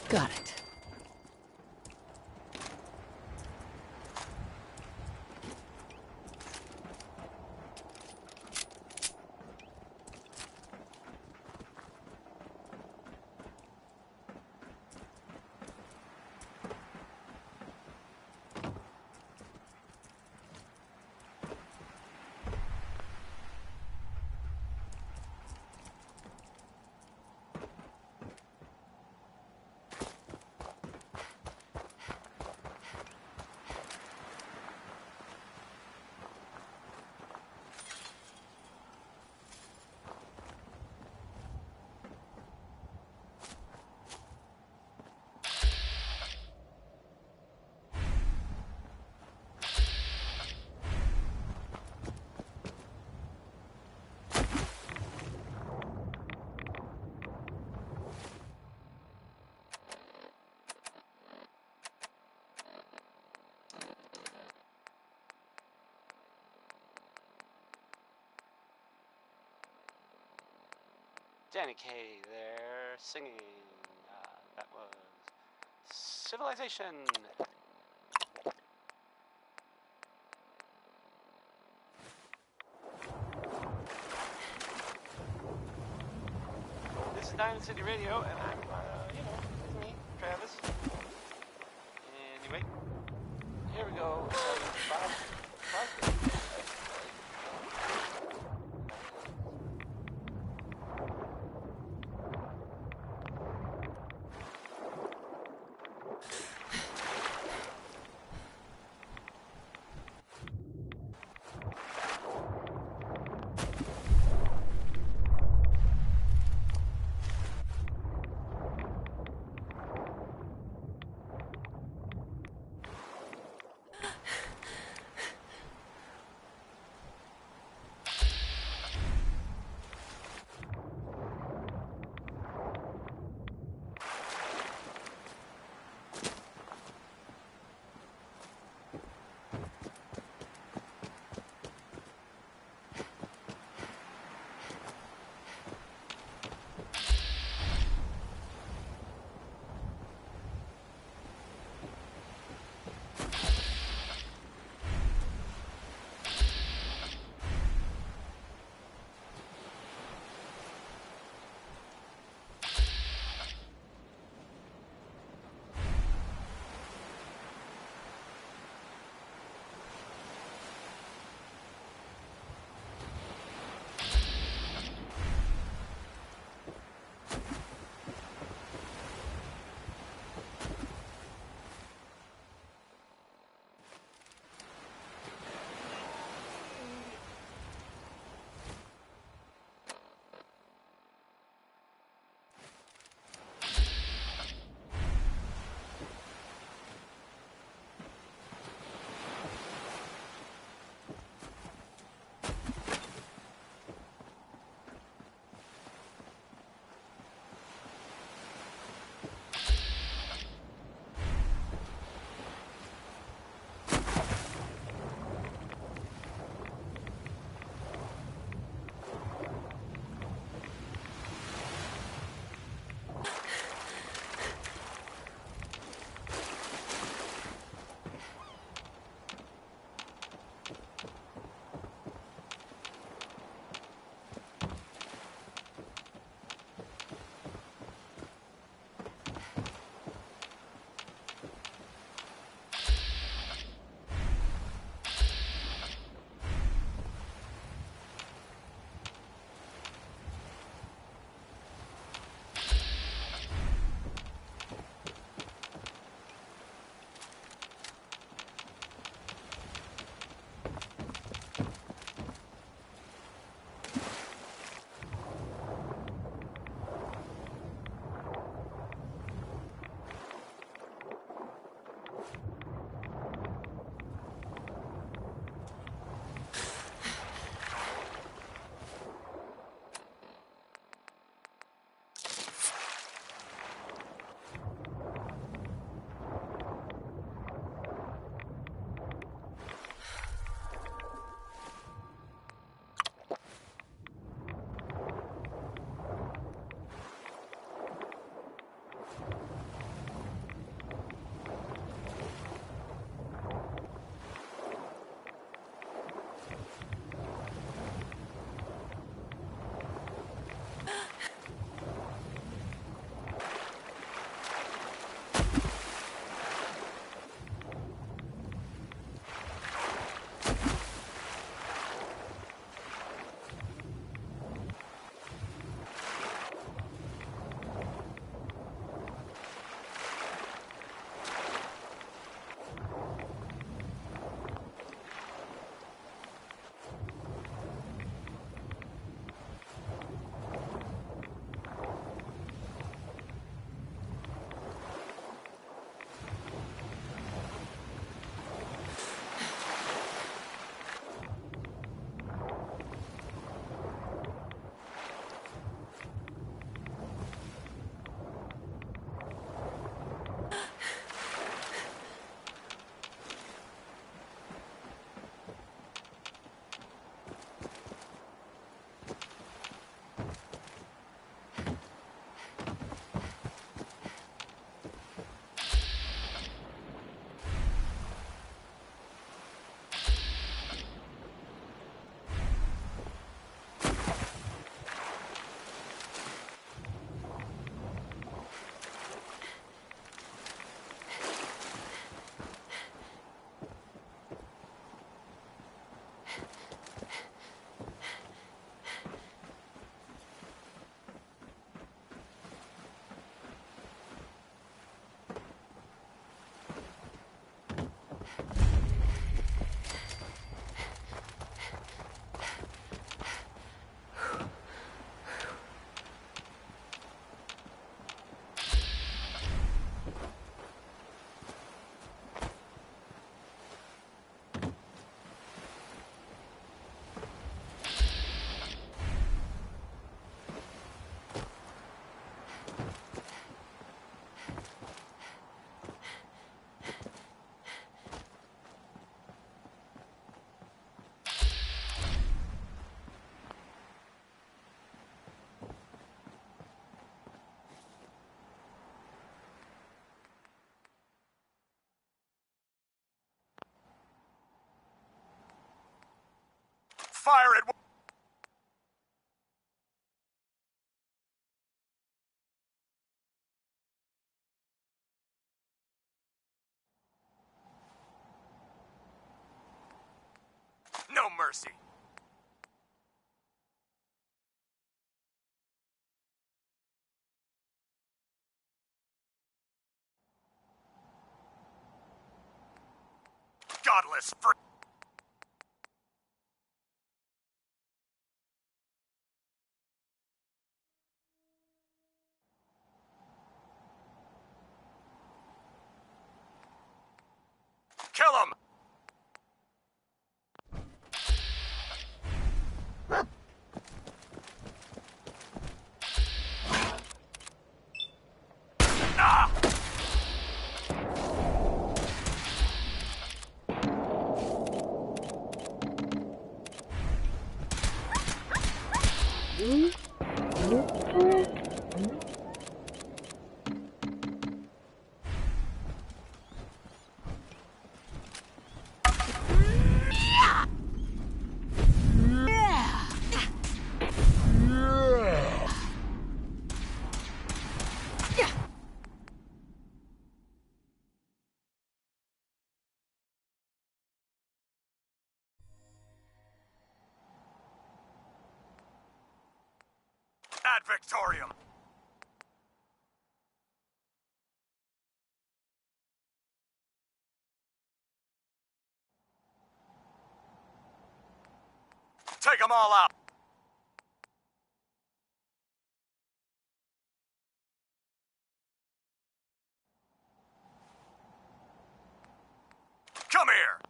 Got it. Danny Kaye there singing. That was Civilization. This is Diamond City Radio, and I'm, it's me, Travis. Anyway, here we go. fire at... No mercy. Godless for... Kill him! Ah! Ad Victorium! Take them all out! Come here!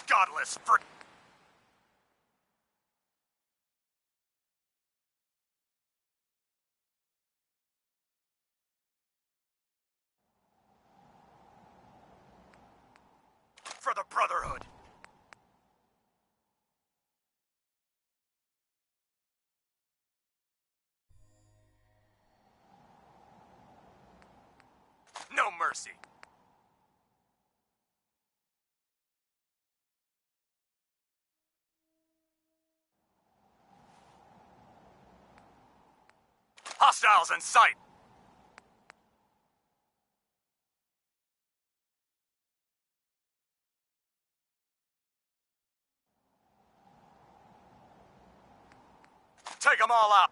Godless for... For the Brotherhood! No mercy! Hostiles in sight! Take them all out!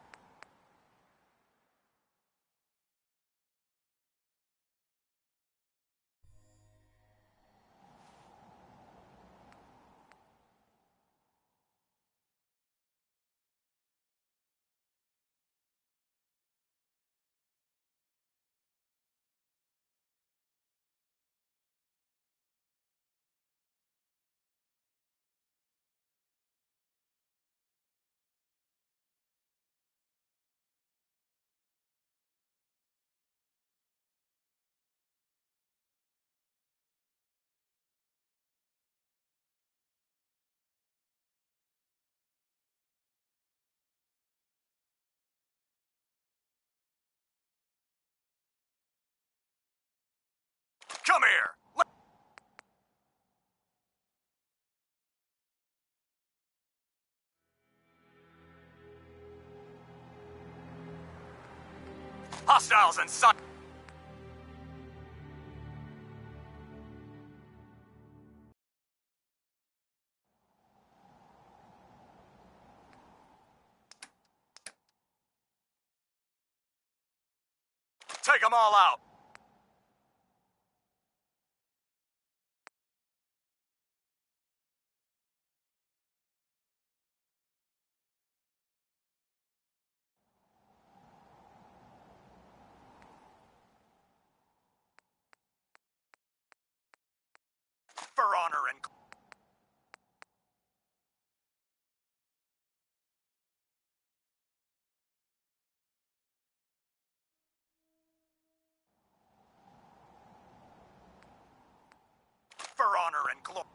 Come here! Hostiles in sight! Take them all out! For honor and... For honor and glory.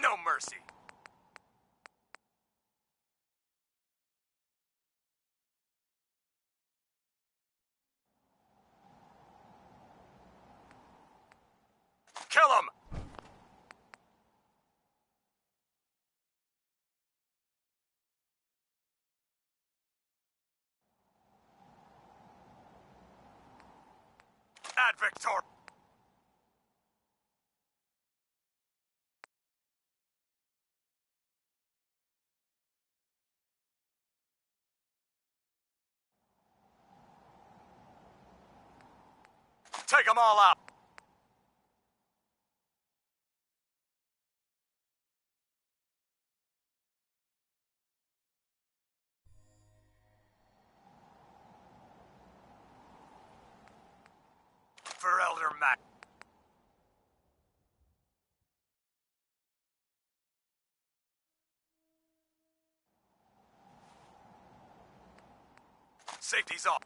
No mercy. Kill him! Ad Victor! Take them all out! For Elder Mac. Safety's off.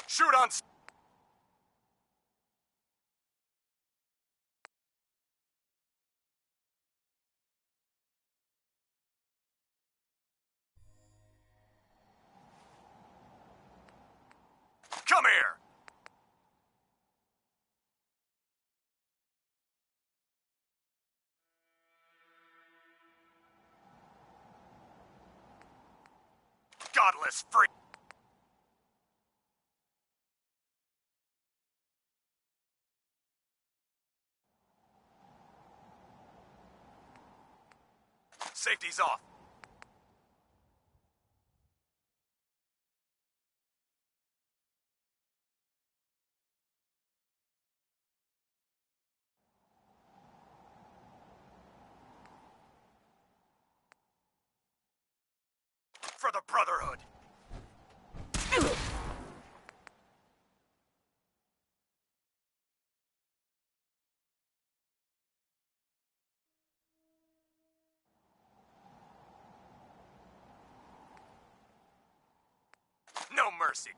Shoot on... Come here! Godless freak! Safety's off. For the Brotherhood. No mercy.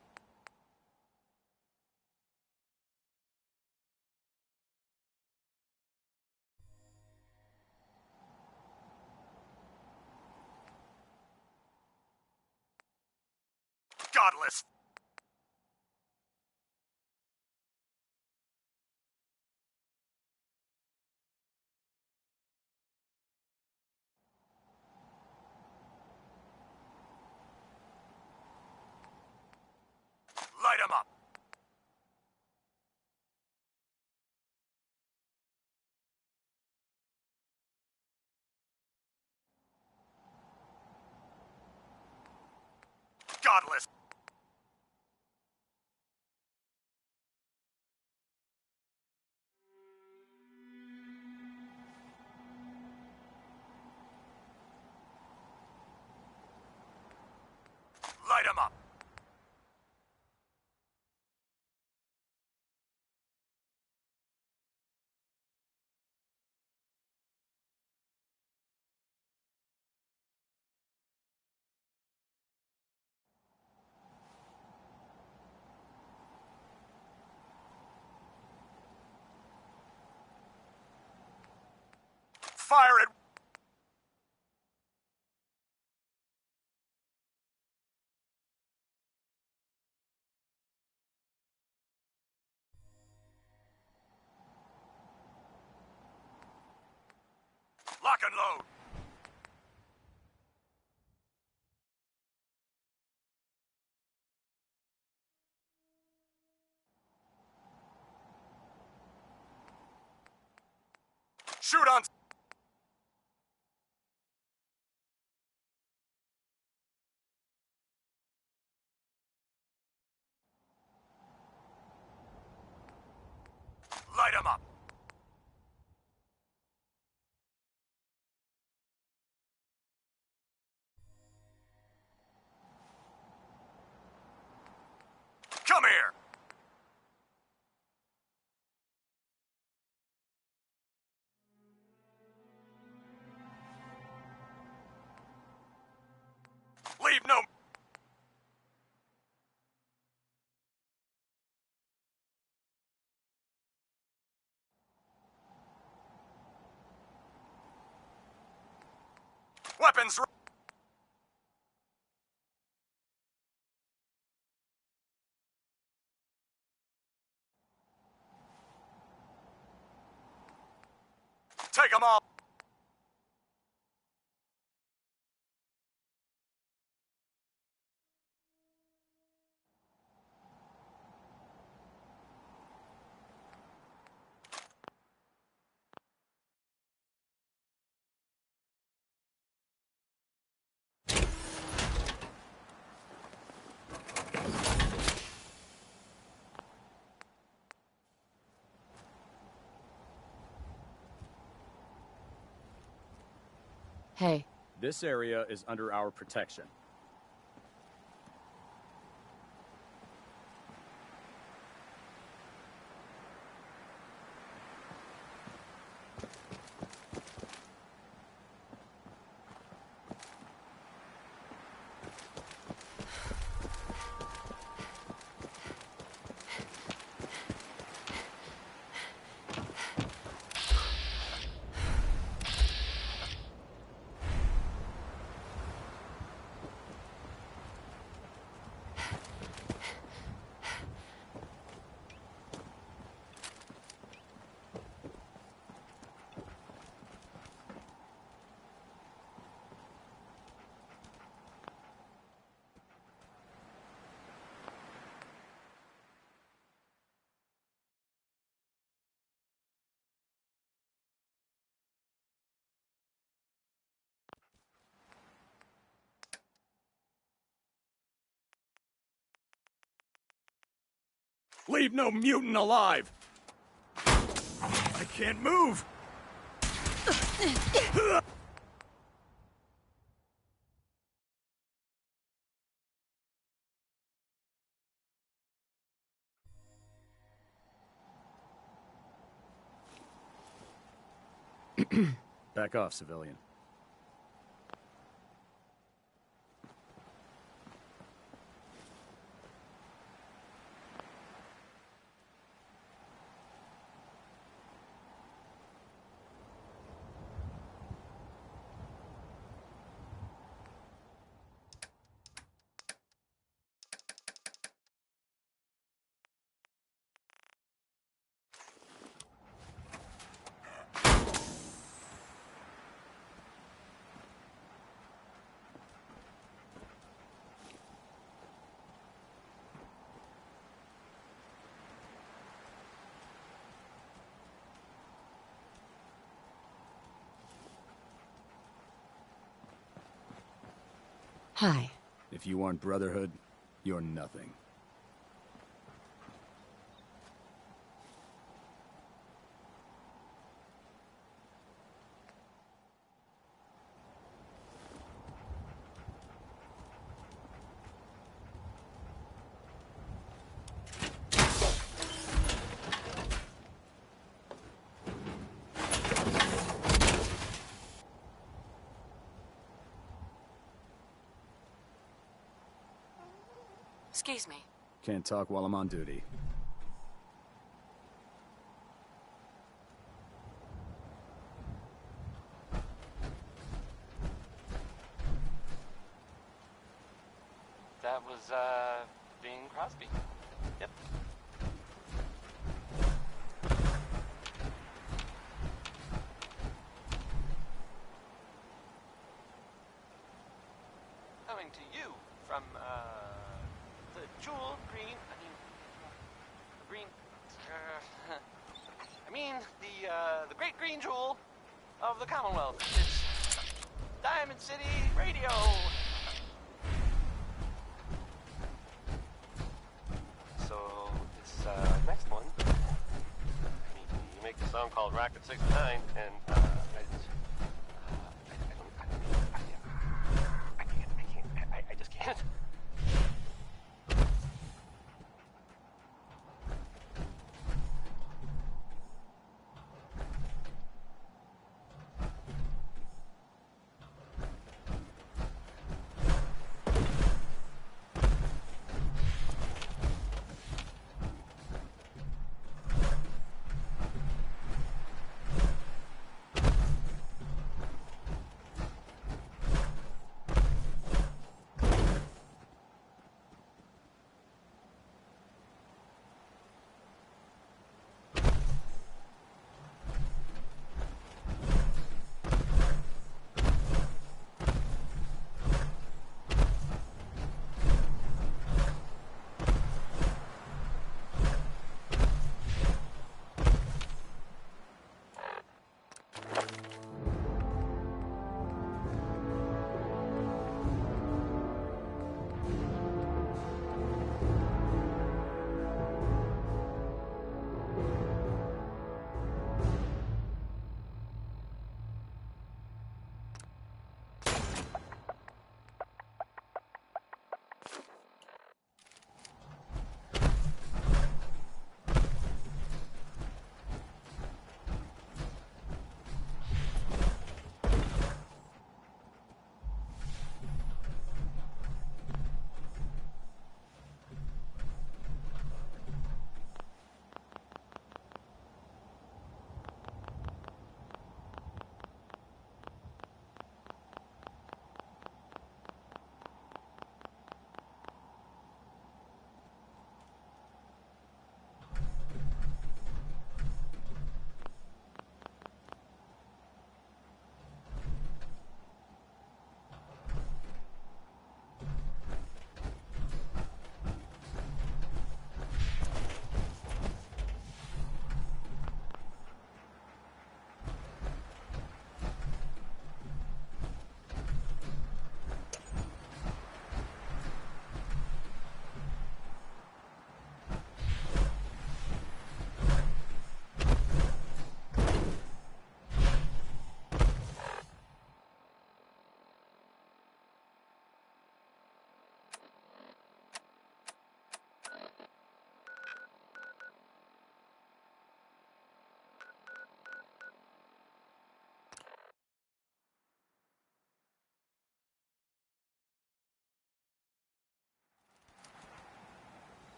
Godless. Light him up. Godless. Light him up. Fire it. Lock and load. Shoot on... Light him up. Come here. Leave no... Weapons. Take them all. Hey. This area is under our protection. Leave no mutant alive! I can't move! Back off, civilian. Hi. If you aren't Brotherhood, you're nothing. Excuse me. Can't talk while I'm on duty. That was, Bing Crosby. Yep. Coming to you from, the jewel green, the great green jewel of the Commonwealth. It's Diamond City Radio. So, this, next one, you make a song called Rocket 69, and, I just can't.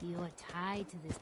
You're tied to this.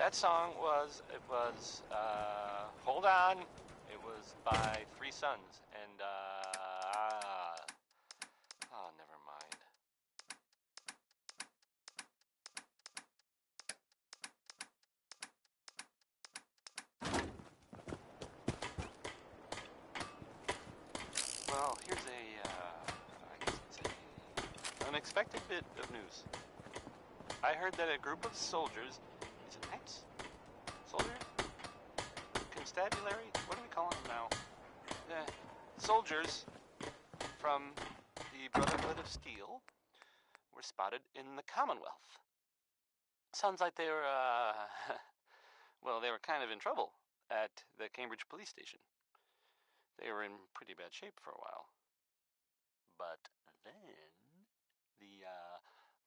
that song was, Hold On. It was by Three Sons, and, oh, never mind. Well, here's I guess it's a unexpected bit of news. I heard that a group of soldiers, is it knights? Soldiers? Constabulary? What are we calling them now? Soldiers from the Brotherhood of Steel were spotted in the Commonwealth. Sounds like they were, well, they were kind of in trouble at the Cambridge police station. They were in pretty bad shape for a while. But then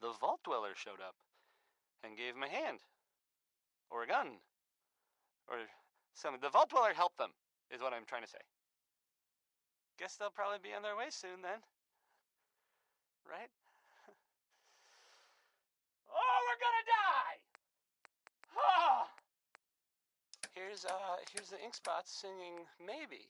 the Vault Dweller showed up and gave them a hand. Or a gun. Or something. The Vault Dweller helped them, is what I'm trying to say. Guess they'll probably be on their way soon then. Right? Oh, we're gonna die! Ah! Here's the Ink Spots singing Maybe.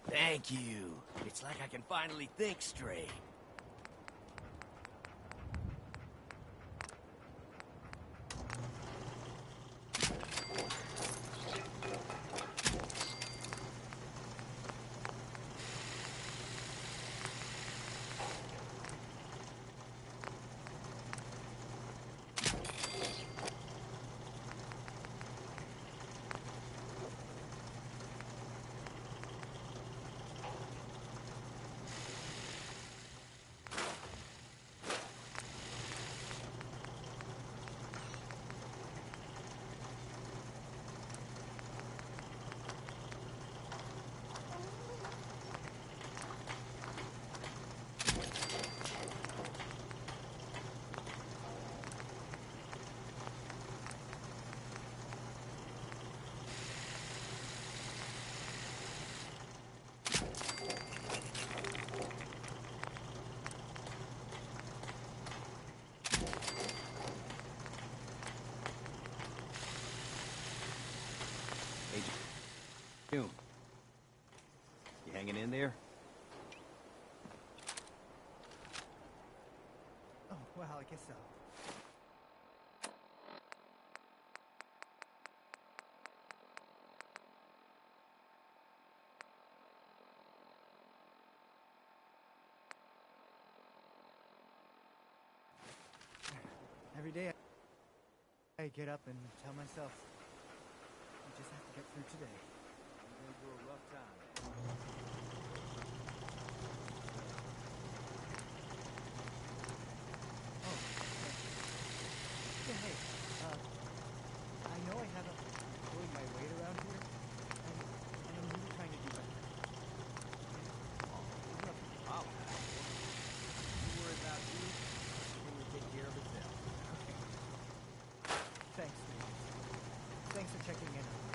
Thank you. It's like I can finally think straight. June. You hanging in there? Oh, well, I guess so. Every day I get up and tell myself, I just have to get through today. You're going through a rough time. Oh, yeah, hey, I know I haven't pulled my weight around here, and I'm really trying to do better. Oh, there's nothing wrong with that. You worry about you, it will take care of itself. Thanks, dude. Thanks for checking in on me.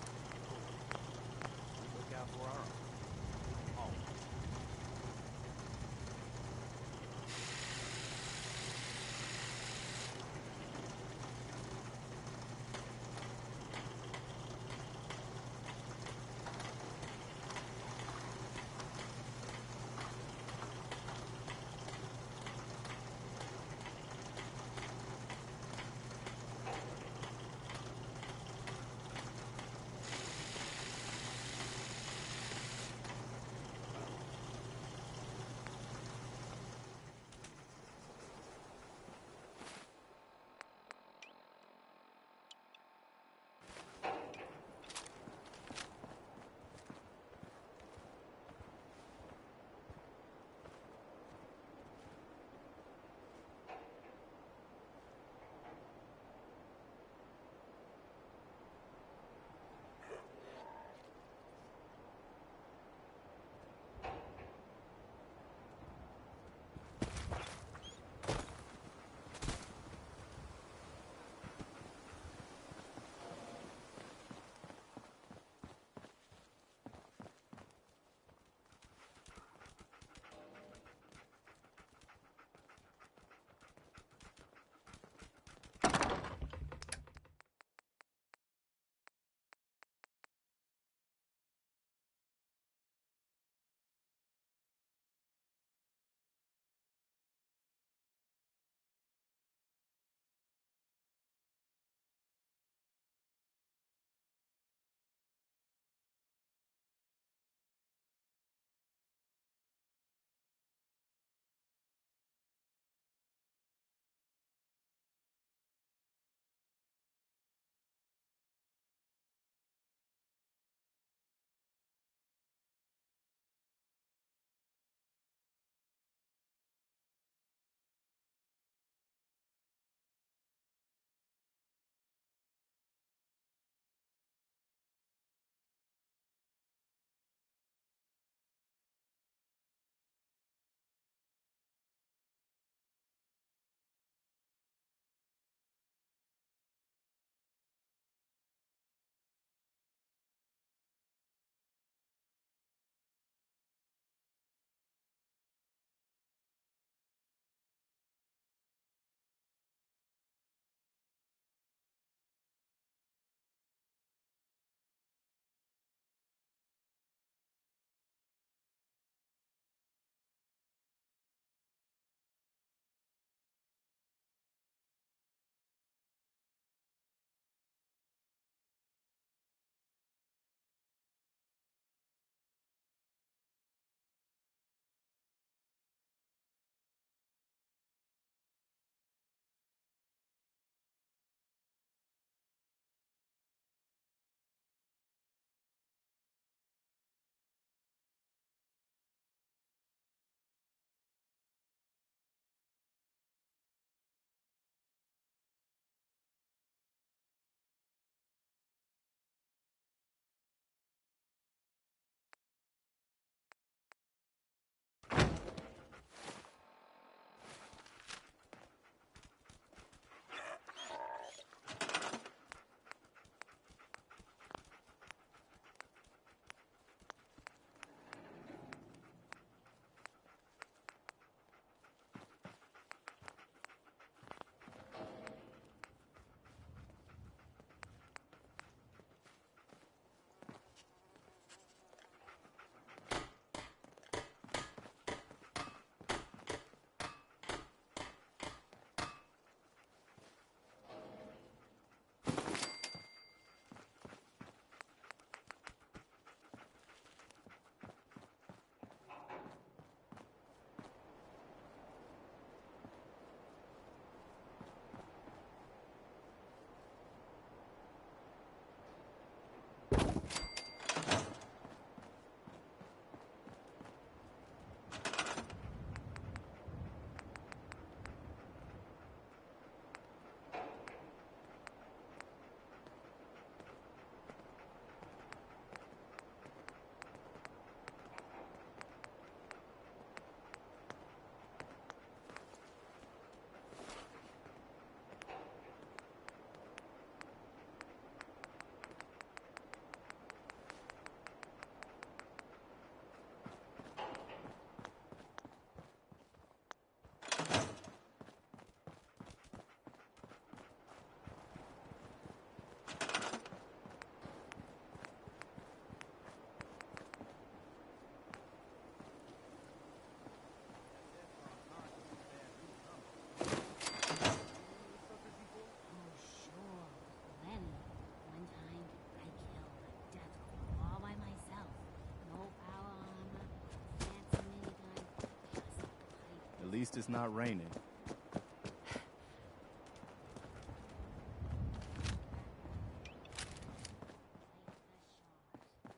least it's not raining.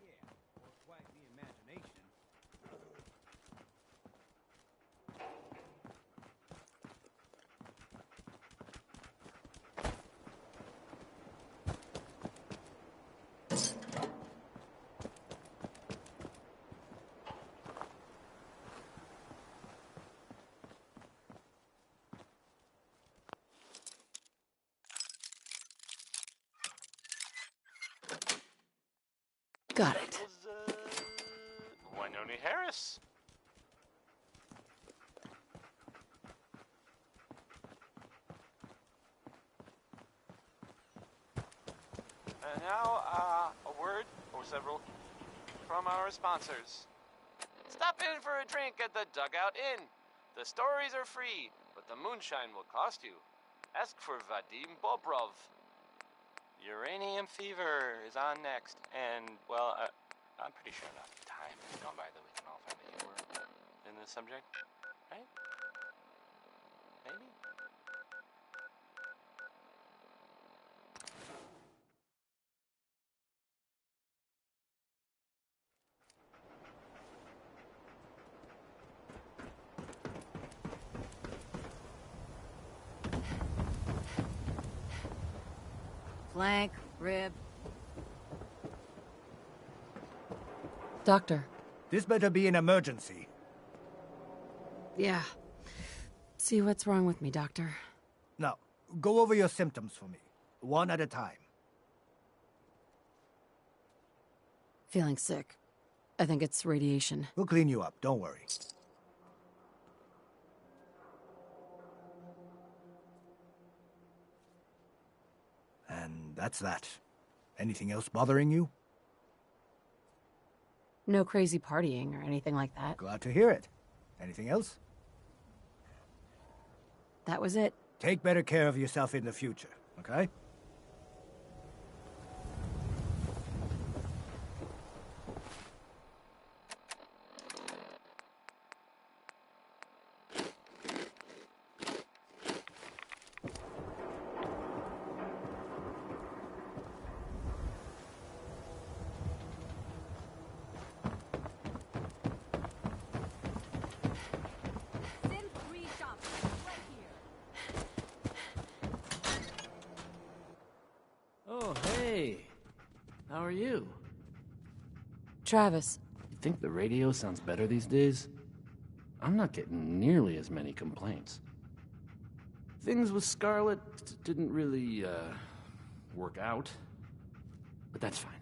Yeah, or quite the imagination. Got it. Was, Winona Harris. And now, a word or several from our sponsors. Stop in for a drink at the Dugout Inn. The stories are free, but the moonshine will cost you. Ask for Vadim Bobrov. Uranium Fever is on next, and, well, I'm pretty sure enough time has gone by that we can all find the humor in this subject, right? Maybe? Flank, rib. Doctor. This better be an emergency. Yeah. See what's wrong with me, doctor. Now, go over your symptoms for me, one at a time. Feeling sick. I think it's radiation. We'll clean you up, don't worry. And that's that. Anything else bothering you? No crazy partying or anything like that. Glad to hear it. Anything else? That was it. Take better care of yourself in the future, okay? Oh, hey. How are you? Travis. You think the radio sounds better these days? I'm not getting nearly as many complaints. Things with Scarlet didn't really, work out. But that's fine.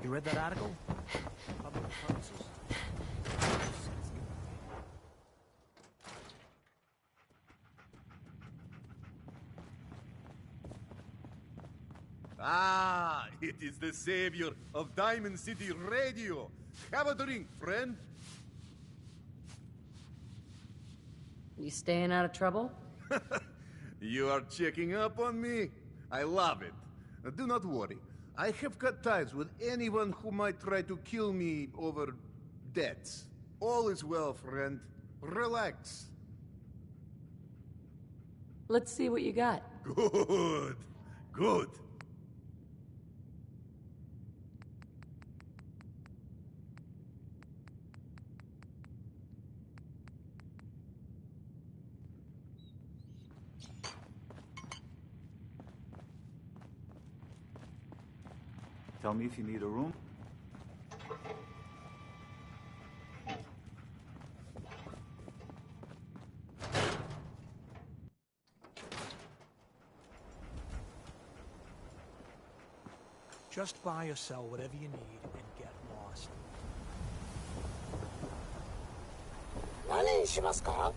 You read that article? Public promises. Ah, it is the savior of Diamond City Radio. Have a drink, friend. You staying out of trouble? You are checking up on me? I love it. Do not worry. I have cut ties with anyone who might try to kill me over debts. All is well, friend. Relax. Let's see what you got. Good. Good. Tell me if you need a room. Just buy or sell whatever you need and get lost. 何にしますか?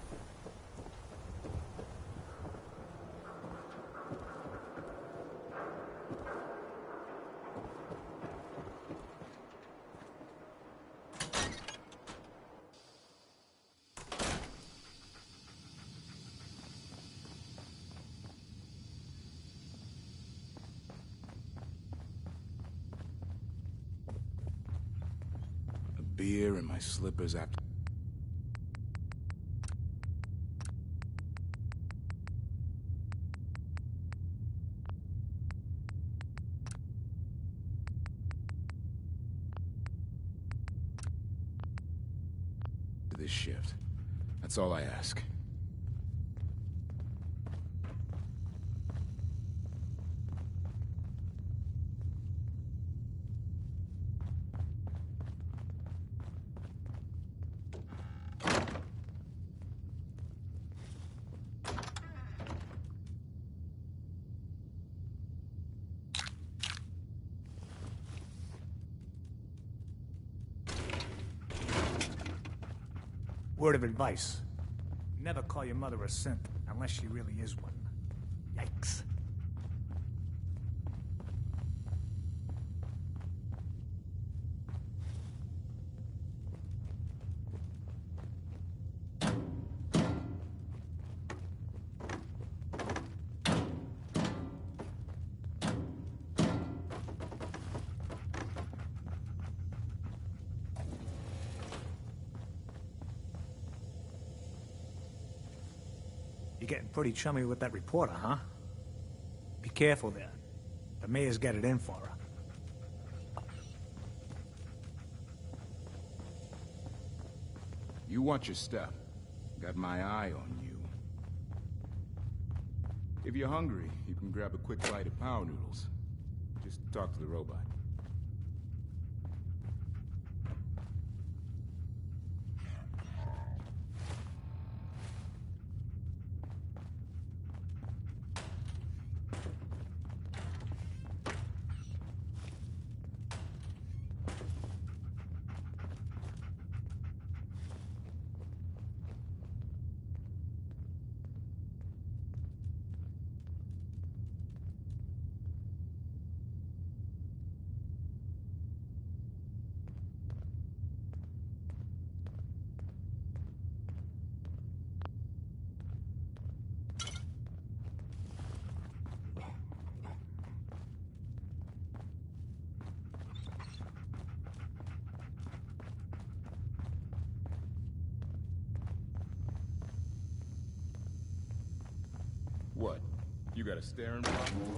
beer and my slippers after... this shift. That's all I ask. Word of advice. Never call your mother a simp, unless she really is one. Yikes. You're getting pretty chummy with that reporter, huh? Be careful there. The mayor's got it in for her. You watch your step. Got my eye on you. If you're hungry, you can grab a quick bite of power noodles. Just talk to the robot. What? You got a staring problem?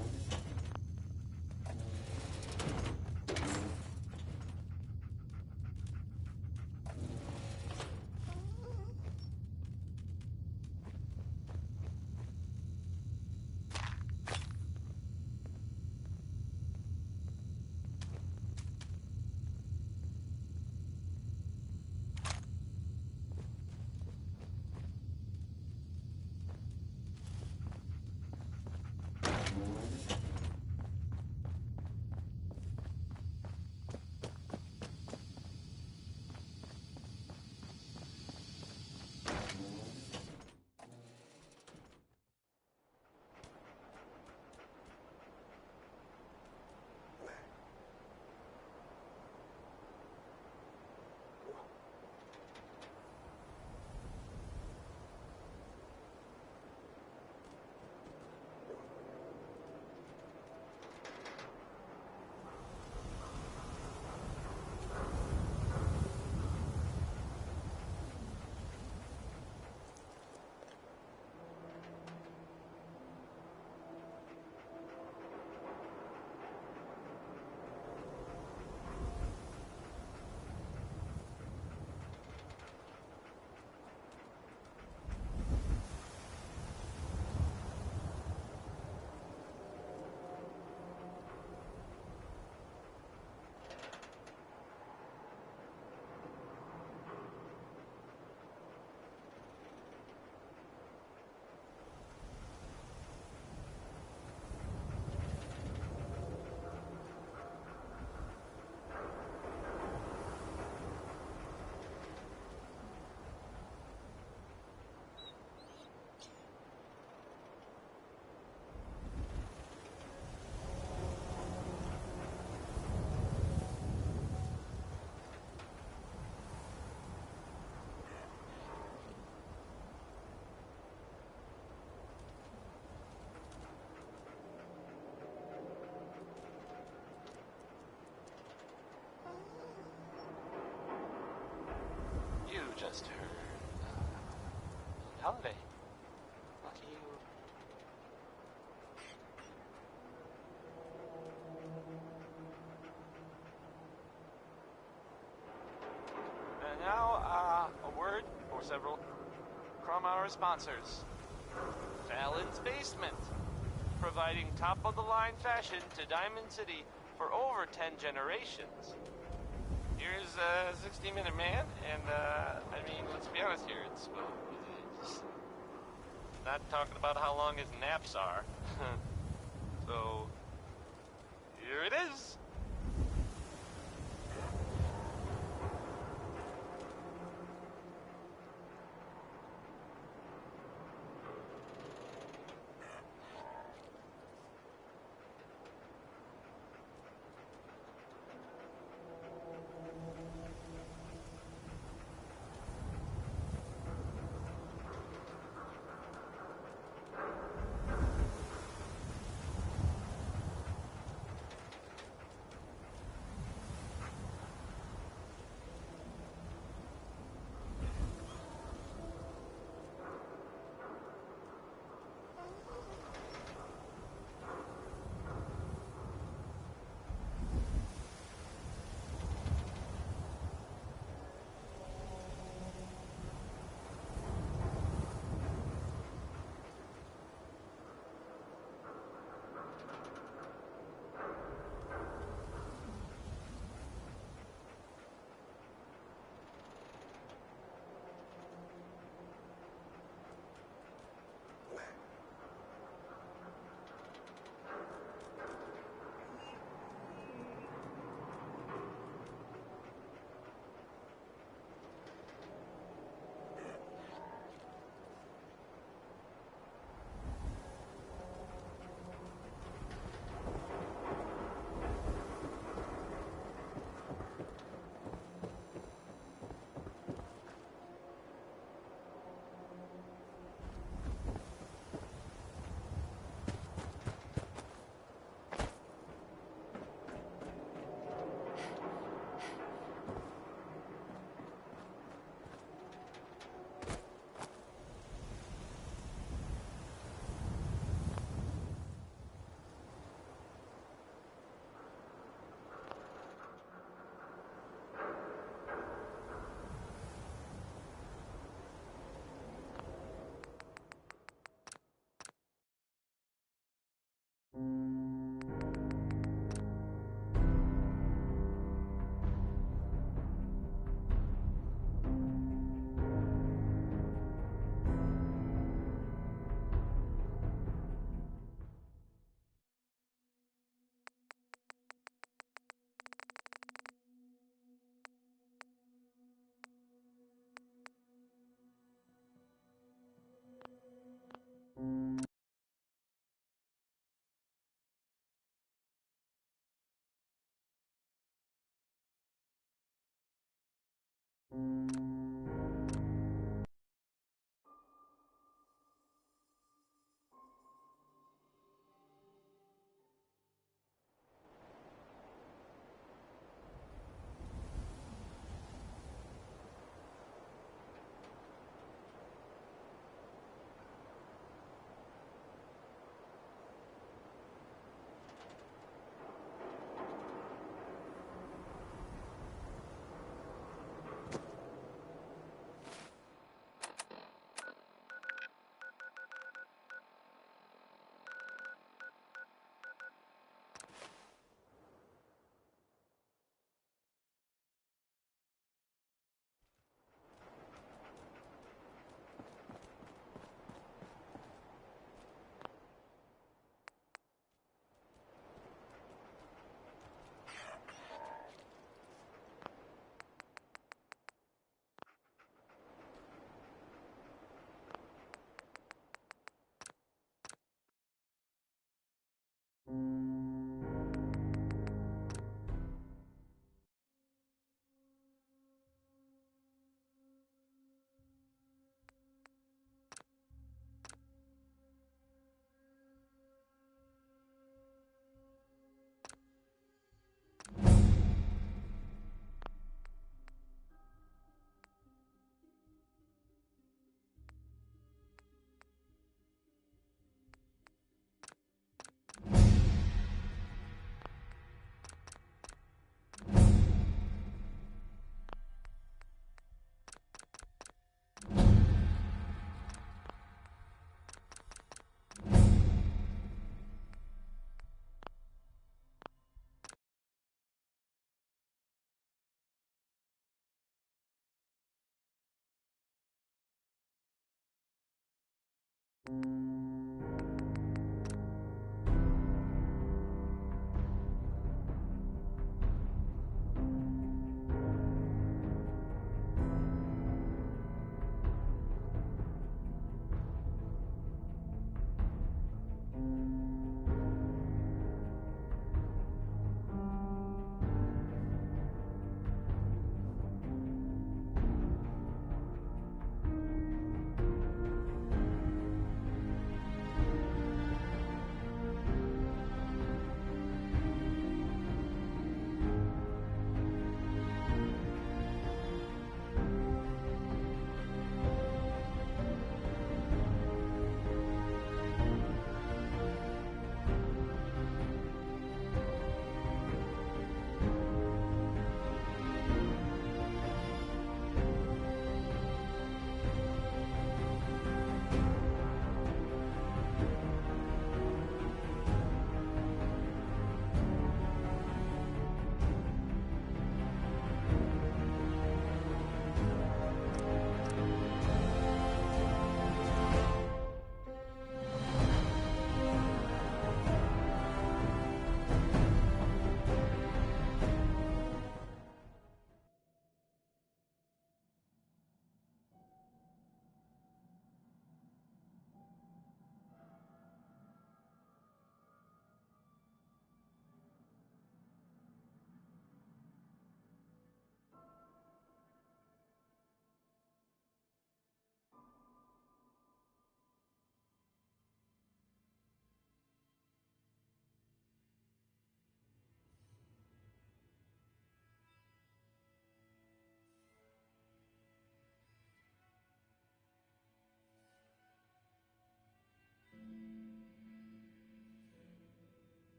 holiday. Lucky you. And now, a word or several from our sponsors. Fallon's Basement, providing top-of-the-line fashion to Diamond City for over 10 generations. Here's a 60-Minute Man, and, I mean, let's be honest here, it's not talking about how long his naps are. So, here it is.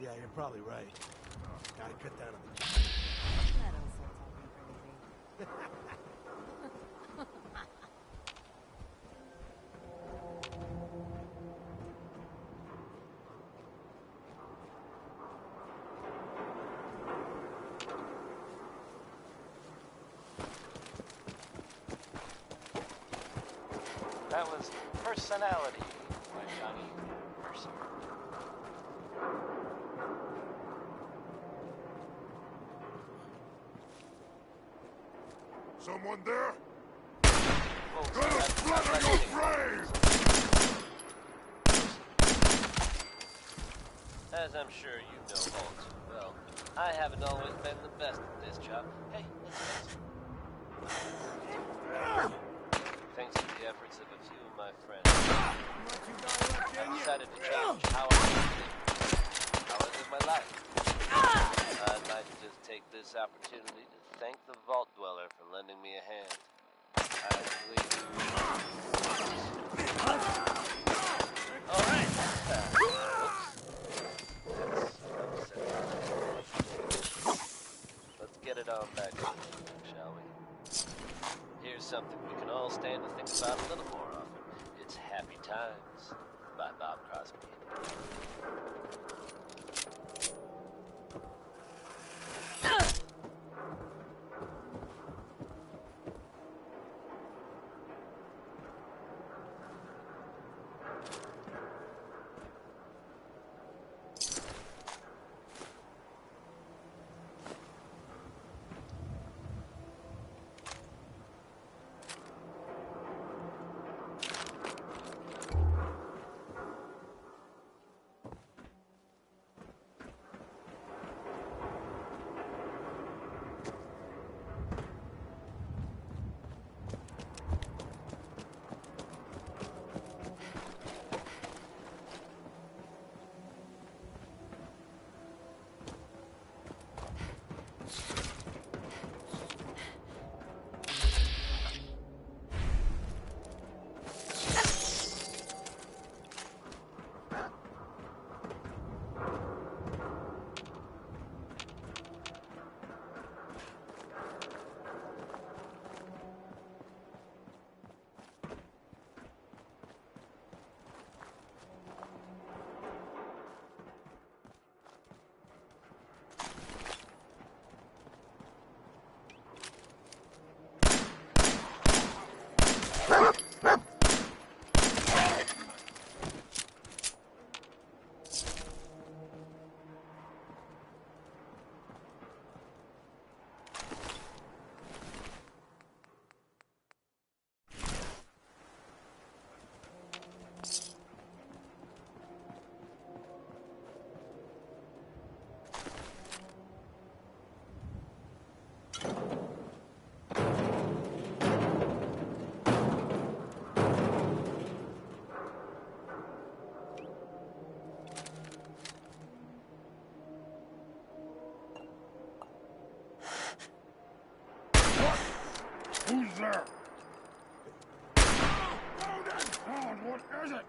Yeah, you're probably right. Gotta cut down on the... That also talking crazy. That was Personality by Johnny Mercer. Someone there? Folks, There's blood on your grave! As I'm sure you know all too well, I haven't always been the best at this job. Hey, listen. Thanks to the efforts of a few of my friends, I decided to change how I live my life. I'd like to just take this opportunity to thank the Vault Dweller for lending me a hand. I believe... All right. Let's get it on back, shall we? Here's something we can all stand to think about a little more often. It's Happy Times by Bob Crosby. Who's there? What is it?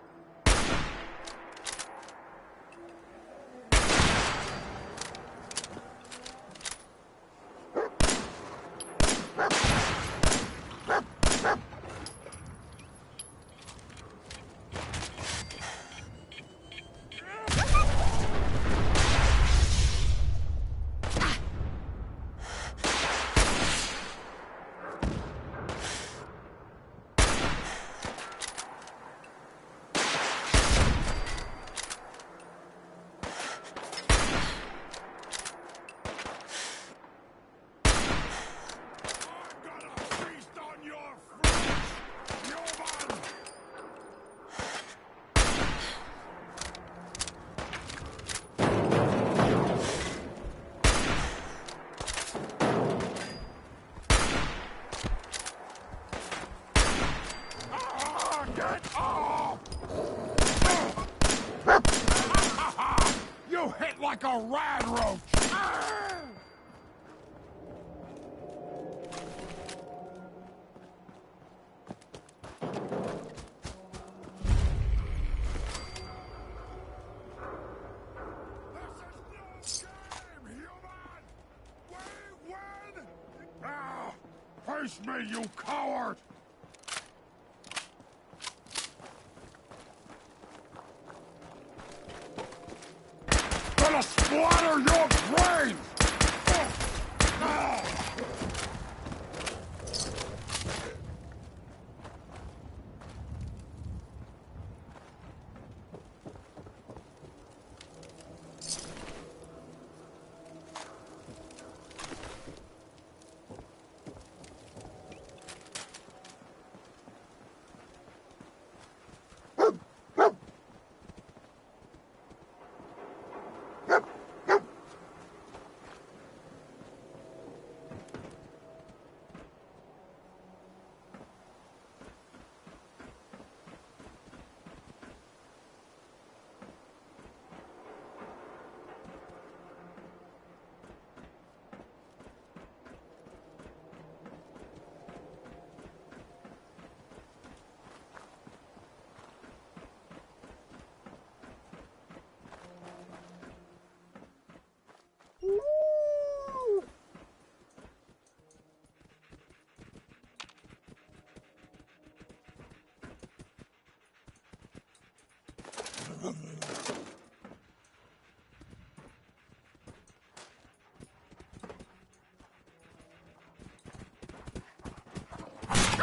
You hit like a rad roach! Face me, you coward! Gonna splatter your brains!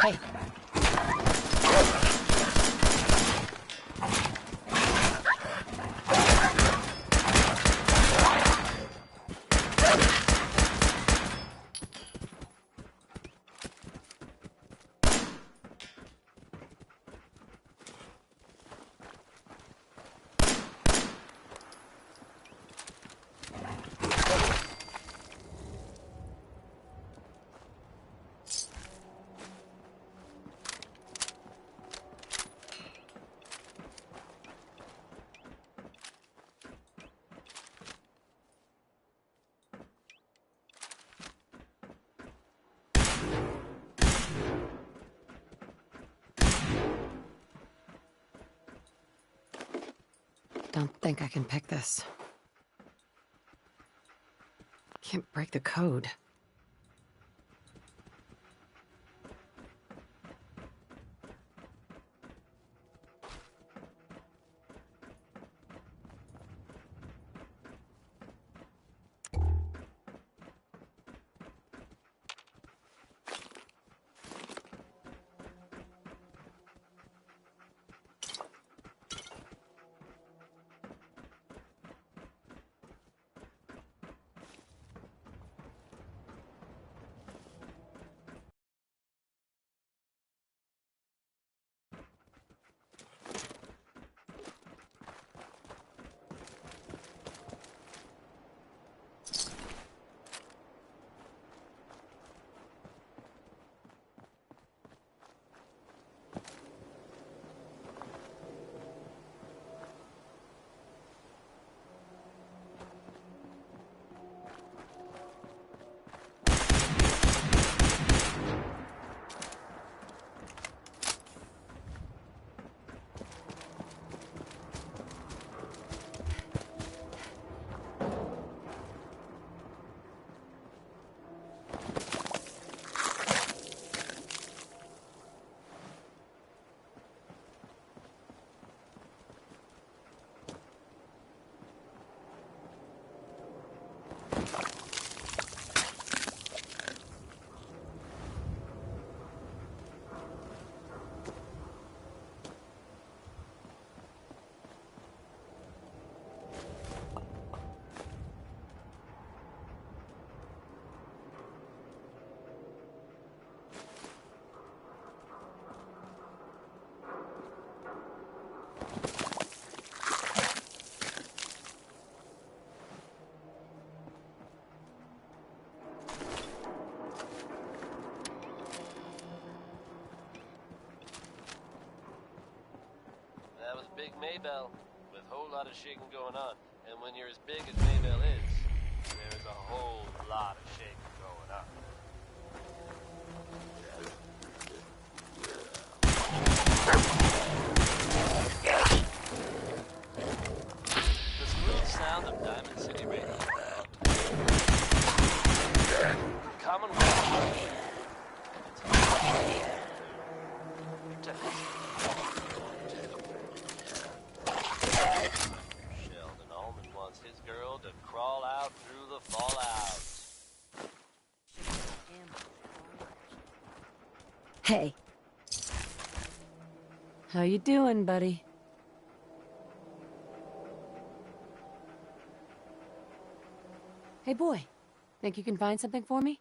Hey. Don't think I can pick this. Can't break the code. That was Big Maybell, with a whole lot of shaking going on. And when you're as big as Maybell is, there's a whole lot of shaking going on. The smooth sound of Diamond City Radio. Commonwealth. It's Hey. How you doing, buddy? Hey, boy. Think you can find something for me?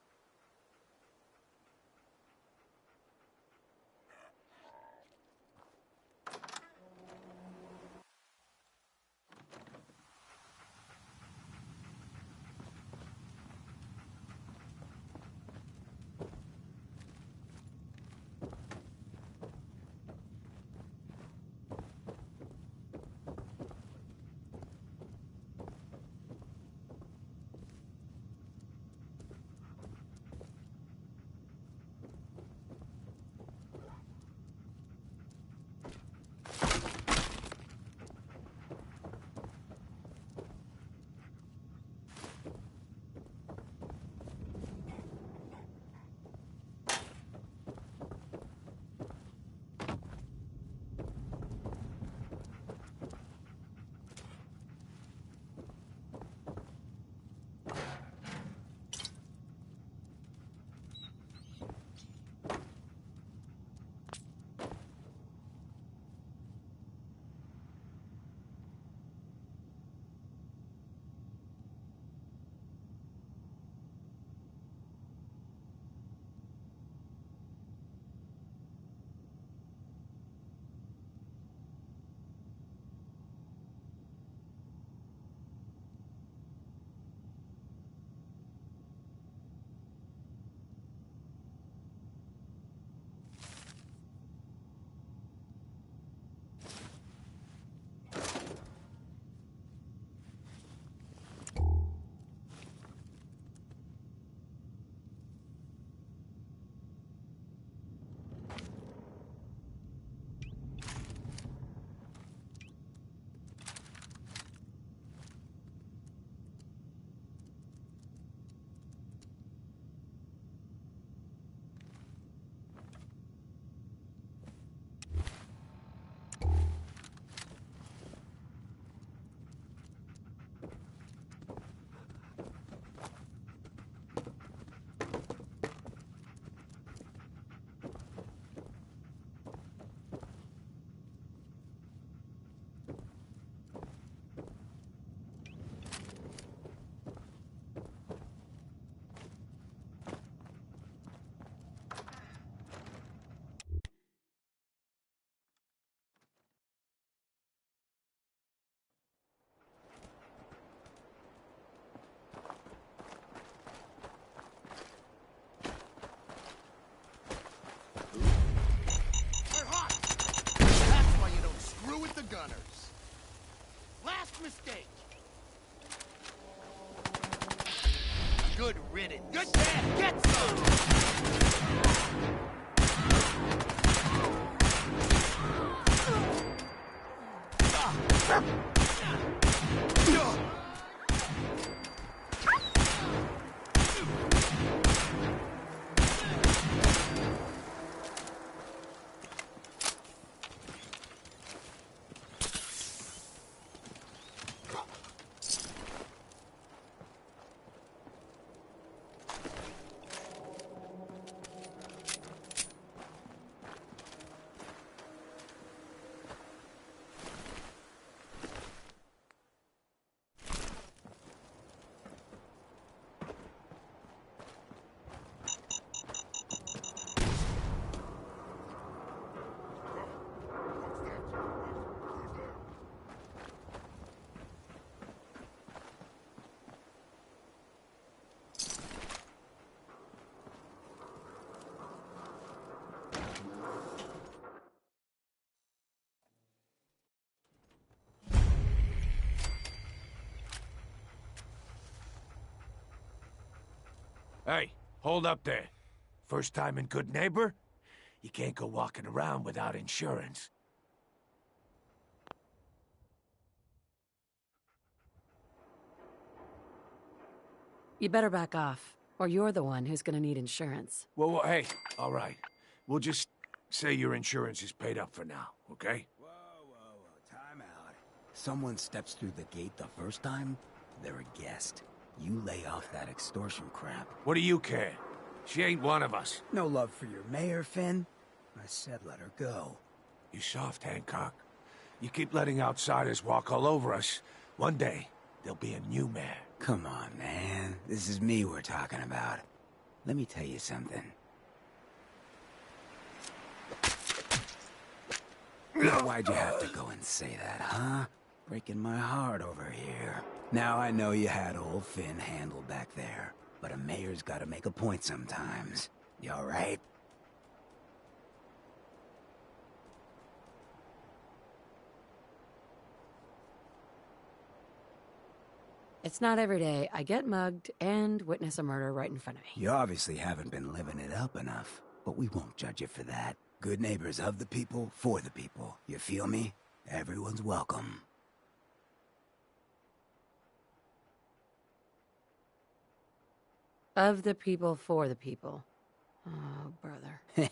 Gunners. Last mistake. Good riddance. Good man. Get some. Hey, hold up there. First time in Good Neighbor? You can't go walking around without insurance. You better back off, or you're the one who's gonna need insurance. Well, hey, all right. We'll just say your insurance is paid up for now, okay? Whoa, time out. Someone steps through the gate the first time, they're a guest. You lay off that extortion crap. What do you care? She ain't one of us. No love for your mayor, Finn? I said let her go. You soft, Hancock. You keep letting outsiders walk all over us. One day, there'll be a new mayor. Come on, man. This is me we're talking about. Let me tell you something. Now, why'd you have to go and say that, huh? Breaking my heart over here. Now I know you had old Finn handled back there, but a mayor's gotta make a point sometimes. You alright? It's not every day I get mugged and witness a murder right in front of me. You obviously haven't been living it up enough, but we won't judge you for that. Good neighbors of the people, for the people. You feel me? Everyone's welcome. Of the people, for the people. Oh, brother.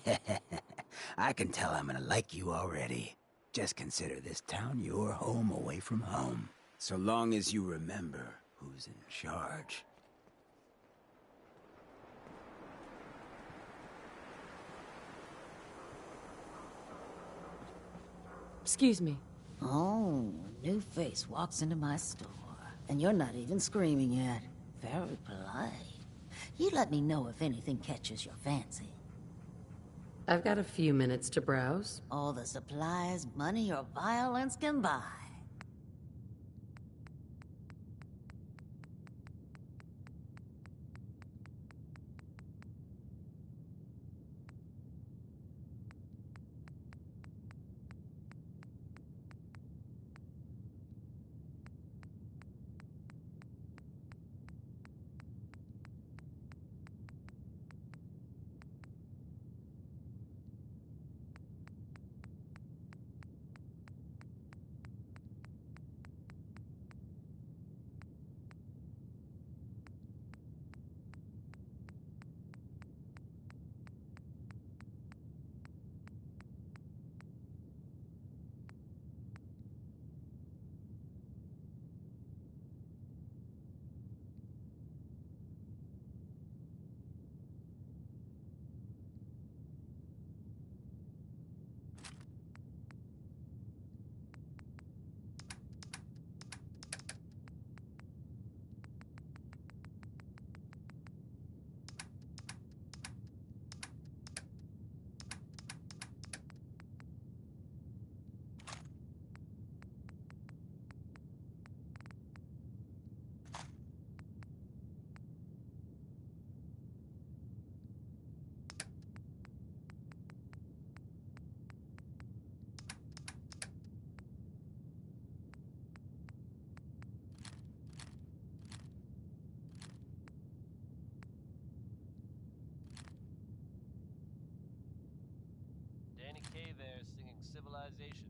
I can tell I'm gonna like you already. Just consider this town your home away from home. So long as you remember who's in charge. Excuse me. Oh, new face walks into my store. And you're not even screaming yet. Very polite. You let me know if anything catches your fancy. I've got a few minutes to browse. All the supplies, money, or violence can buy. Danny Kaye there singing Civilization.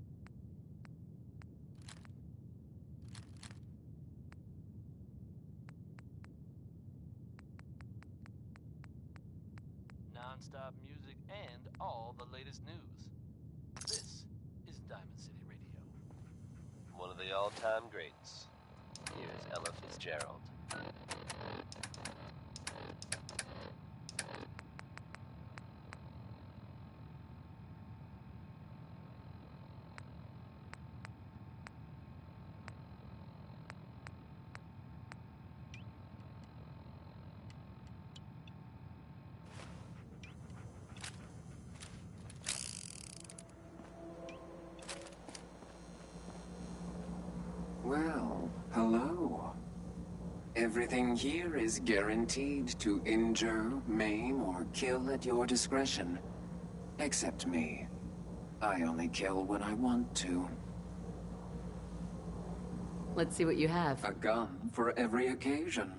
Non-stop music and all the latest news. This is Diamond City Radio. One of the all-time greats. Here's Ella Fitzgerald. Well, hello. Everything here is guaranteed to injure, maim, or kill at your discretion. Except me. I only kill when I want to. Let's see what you have. A gun for every occasion.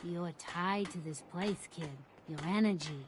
You're tied to this place, kid. Your energy.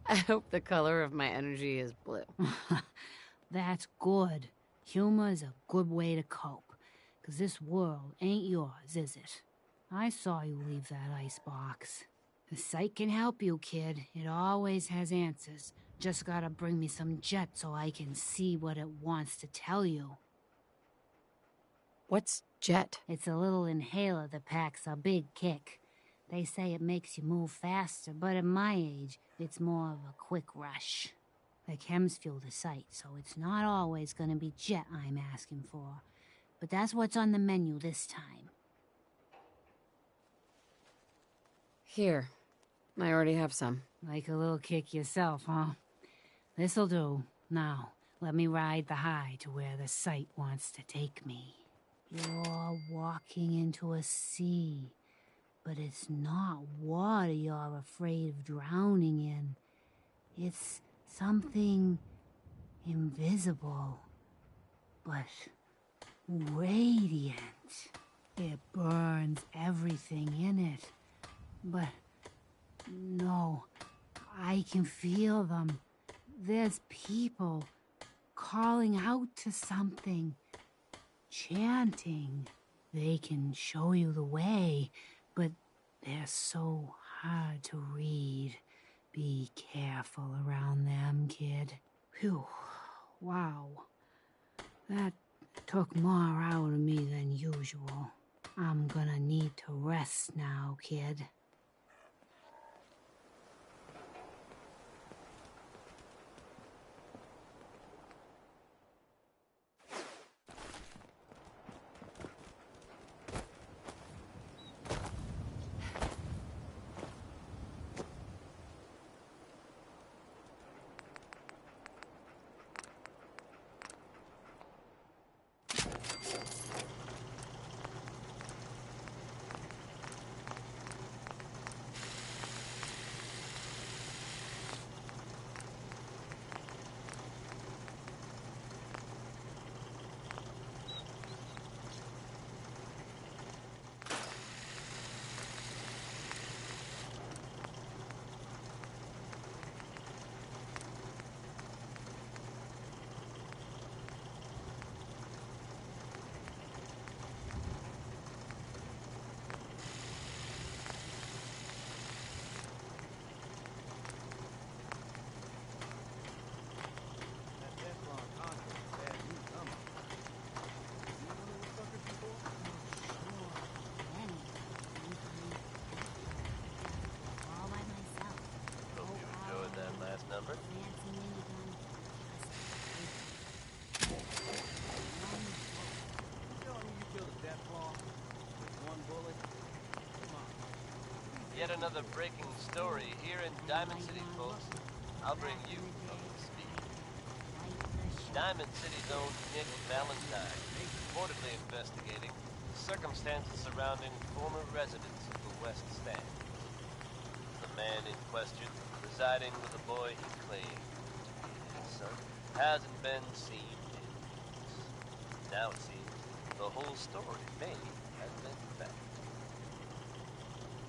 I hope the color of my energy is blue. That's good. Humor is a good way to cope. 'Cause this world ain't yours, is it? I saw you leave that icebox. The sight can help you, kid. It always has answers. Just gotta bring me some jet so I can see what it wants to tell you. What's jet? It's a little inhaler that packs a big kick. They say it makes you move faster, but at my age, it's more of a quick rush. The chems fuel the sight, so it's not always gonna be jet I'm asking for. But that's what's on the menu this time. Here. I already have some. Like a little kick yourself, huh? This'll do. Now, let me ride the high to where the sight wants to take me. You're walking into a sea, but it's not water you're afraid of drowning in. It's something invisible, but radiant. It burns everything in it. But no, I can feel them. There's people calling out to something, chanting. They can show you the way, but they're so hard to read. Be careful around them, kid. Phew. Wow. That took more out of me than usual. I'm gonna need to rest now, kid. Number? Yet another breaking story here in Diamond City, folks. I'll bring you up to speed. Diamond City's own Nick Valentine is reportedly investigating the circumstances surrounding former residents of the West Stand. The man in question, residing with a boy he claimed to be his son, hasn't been seen in weeks. Now it seems the whole story may have been fact.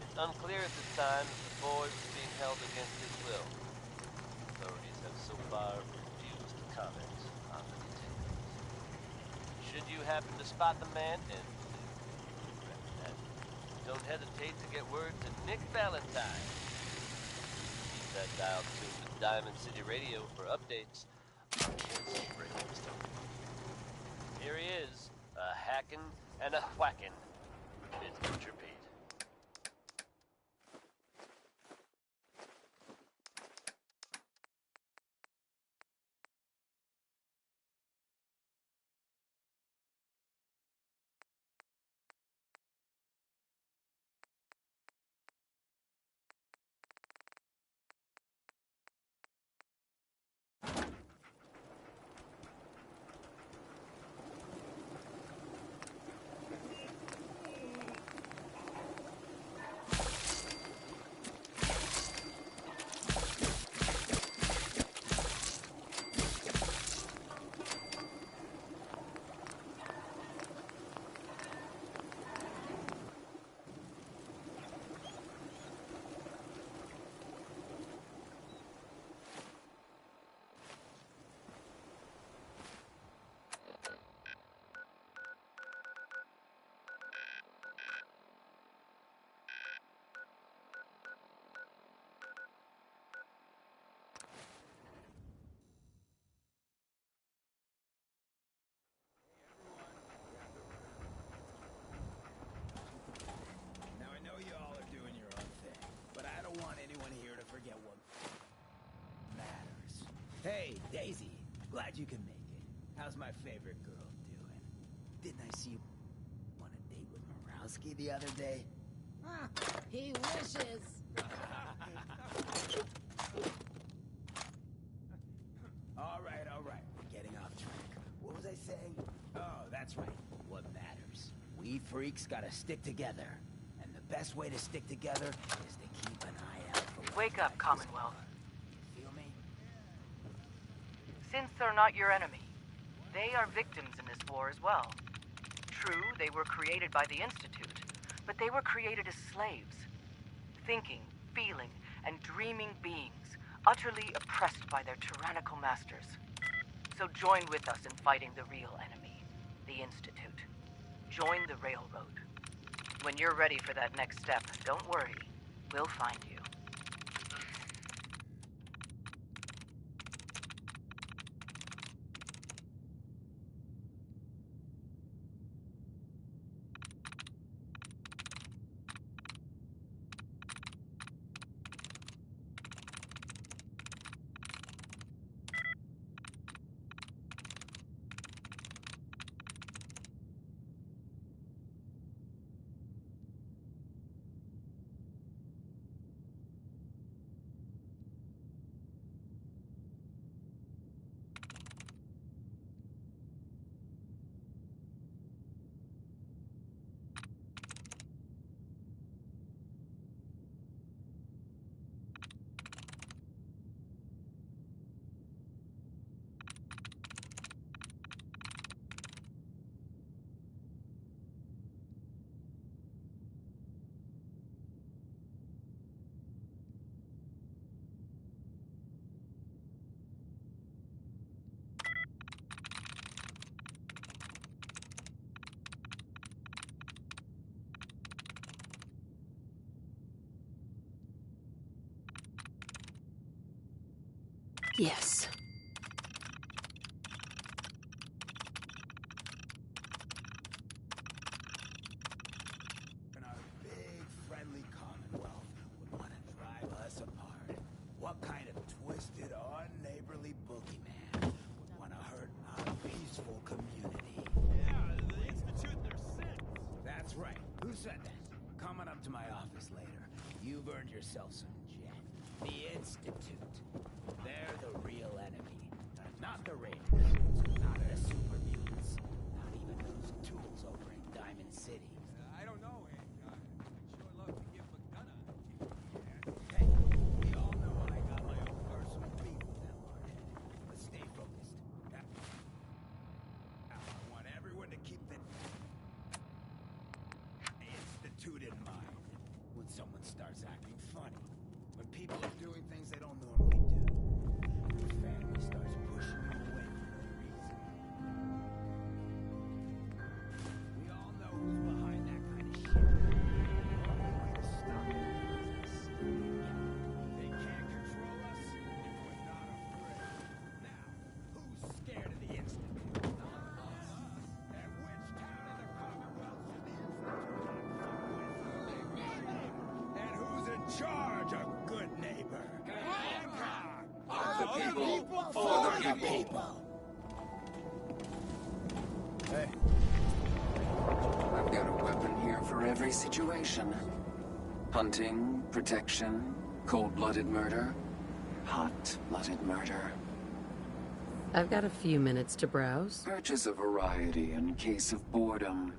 It's unclear at this time if the boy was being held against his will. Authorities have so far refused to comment on the details. Should you happen to spot the man, and believe me, you recommend, don't hesitate to get word to Nick Valentine. Keep that dial tuned to Diamond City Radio for updates on this breaking story. Here he is, a hackin' and a whackin'. It's Butcher Pete. Now I know you all are doing your own thing, but I don't want anyone here to forget what matters. Hey, Daisy, glad you can make it. How's my favorite girl doing? Didn't I see you on a date with Morowski the other day? He wishes. All right. We're getting off track. What was I saying? Oh, that's right. What matters. We freaks gotta stick together. And the best way to stick together is to keep an eye out for... Wake up, Commonwealth. Feel me? Since they're not your enemy, they are victims in this war as well. True, they were created by the Institute, but they were created as slaves. Thinking, feeling, and dreaming beings, utterly oppressed by their tyrannical masters. So join with us in fighting the real enemy, the Institute. Join the Railroad. When you're ready for that next step, don't worry. We'll find you. Yes. And our big, friendly Commonwealth would want to drive us apart. What kind of twisted, unneighborly boogeyman would want to hurt our peaceful community? Yeah, the Institute, they're sick. That's right. Who said that? Coming up to my office later. You've earned yourself some jet. The Institute. They're the real enemy. Not the Raiders. Not the super mutants. Not even those tools over in Diamond City. I don't know, Hank. I'd sure love to give McDonough a kick. Hey, we all know I got my own personal beef with that hardhead. But stay focused. I want everyone to keep the Institute in mind. When someone starts acting funny. When people are doing things they don't normally do. When family starts pushing you away for no reason. We all know who's behind that kind of shit. The only way to stop it is to stay out. They can't control us if we're not afraid. Now, who's scared of the Institute? Us. And which town in the Commonwealth should the Institute not fuck with? And who's in charge, a good neighbor? The people for the people. Hey. I've got a weapon here for every situation. Hunting, protection, cold-blooded murder, hot-blooded murder. I've got a few minutes to browse. Purchase a variety in case of boredom.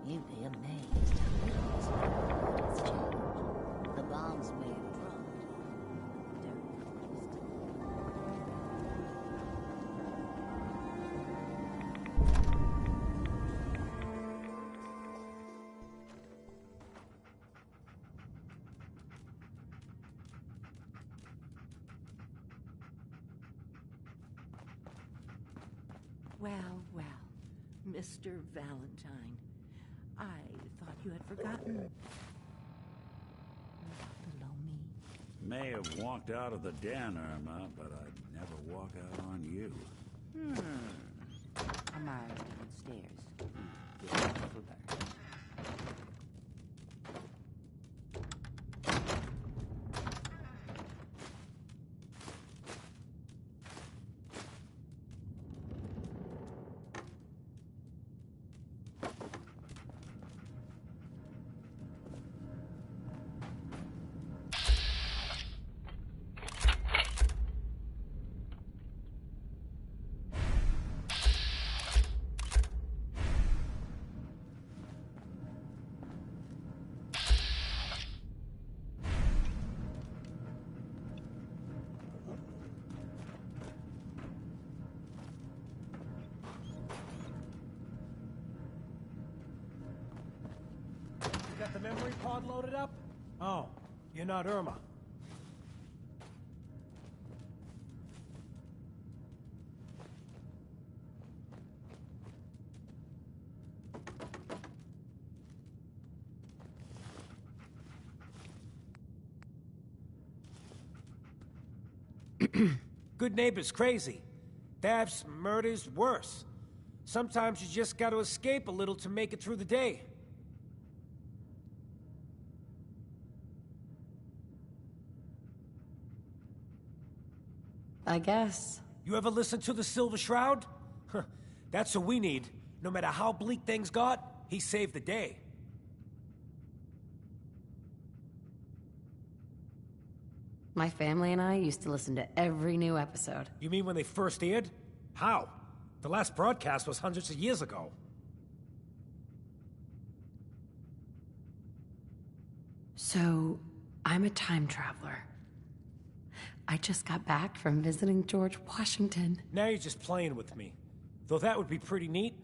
You'd be amazed how little this world has changed. The bombs may have dropped. Well, well, Mr. Valentine. I thought you had forgotten. Below me. May have walked out of the den, Irma, but I'd never walk out on you. Am I downstairs? Get over there. You got the memory pod loaded up? Oh, you're not Irma. Good neighbor's crazy. Thefts, murders, worse. Sometimes you just gotta escape a little to make it through the day. I guess. You ever listen to the Silver Shroud? That's what we need. No matter how bleak things got, he saved the day. My family and I used to listen to every new episode. You mean when they first aired? How? The last broadcast was hundreds of years ago. So, I'm a time traveler. I just got back from visiting George Washington. Now you're just playing with me. Though that would be pretty neat.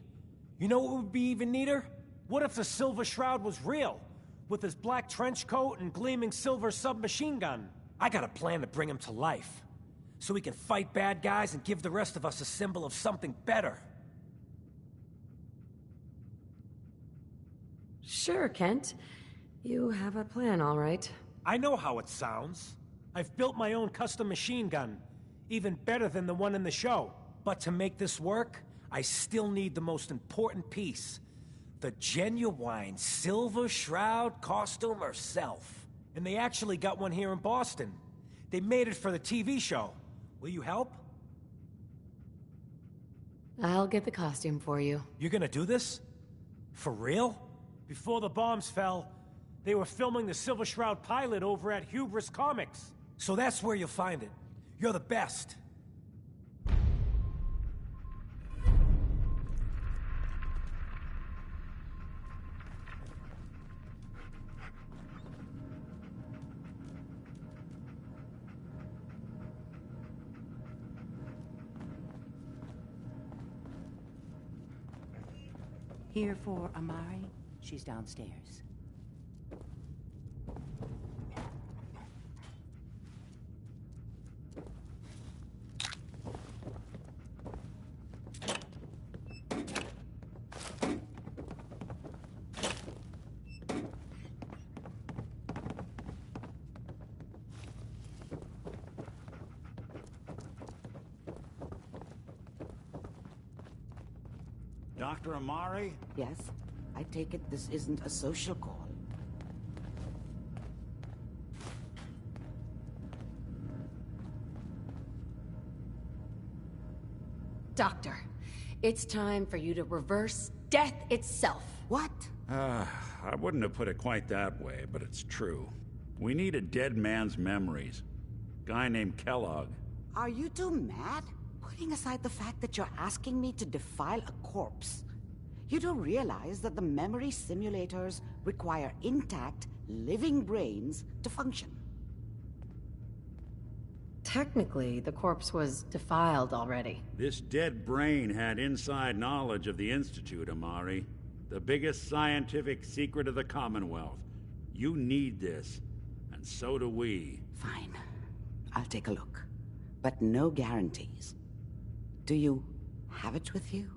You know what would be even neater? What if the Silver Shroud was real? With his black trench coat and gleaming silver submachine gun. I got a plan to bring him to life. So we can fight bad guys and give the rest of us a symbol of something better. Sure, Kent. You have a plan, all right. I know how it sounds. I've built my own custom machine gun. Even better than the one in the show. But to make this work, I still need the most important piece. The genuine Silver Shroud costume herself. And they actually got one here in Boston. They made it for the TV show. Will you help? I'll get the costume for you. You're gonna do this? For real? Before the bombs fell, they were filming the Silver Shroud pilot over at Hubris Comics. So that's where you'll find it. You're the best. Here for Amari? She's downstairs. Dr. Amari? Yes? I take it this isn't a social call. Doctor, it's time for you to reverse death itself. What? I wouldn't have put it quite that way, but it's true. We need a dead man's memories. Guy named Kellogg. Are you two mad? Putting aside the fact that you're asking me to defile a corpse, you don't realize that the memory simulators require intact, living brains to function. Technically, the corpse was defiled already. This dead brain had inside knowledge of the Institute, Amari. The biggest scientific secret of the Commonwealth. You need this, and so do we. Fine. I'll take a look. But no guarantees. Do you have it with you?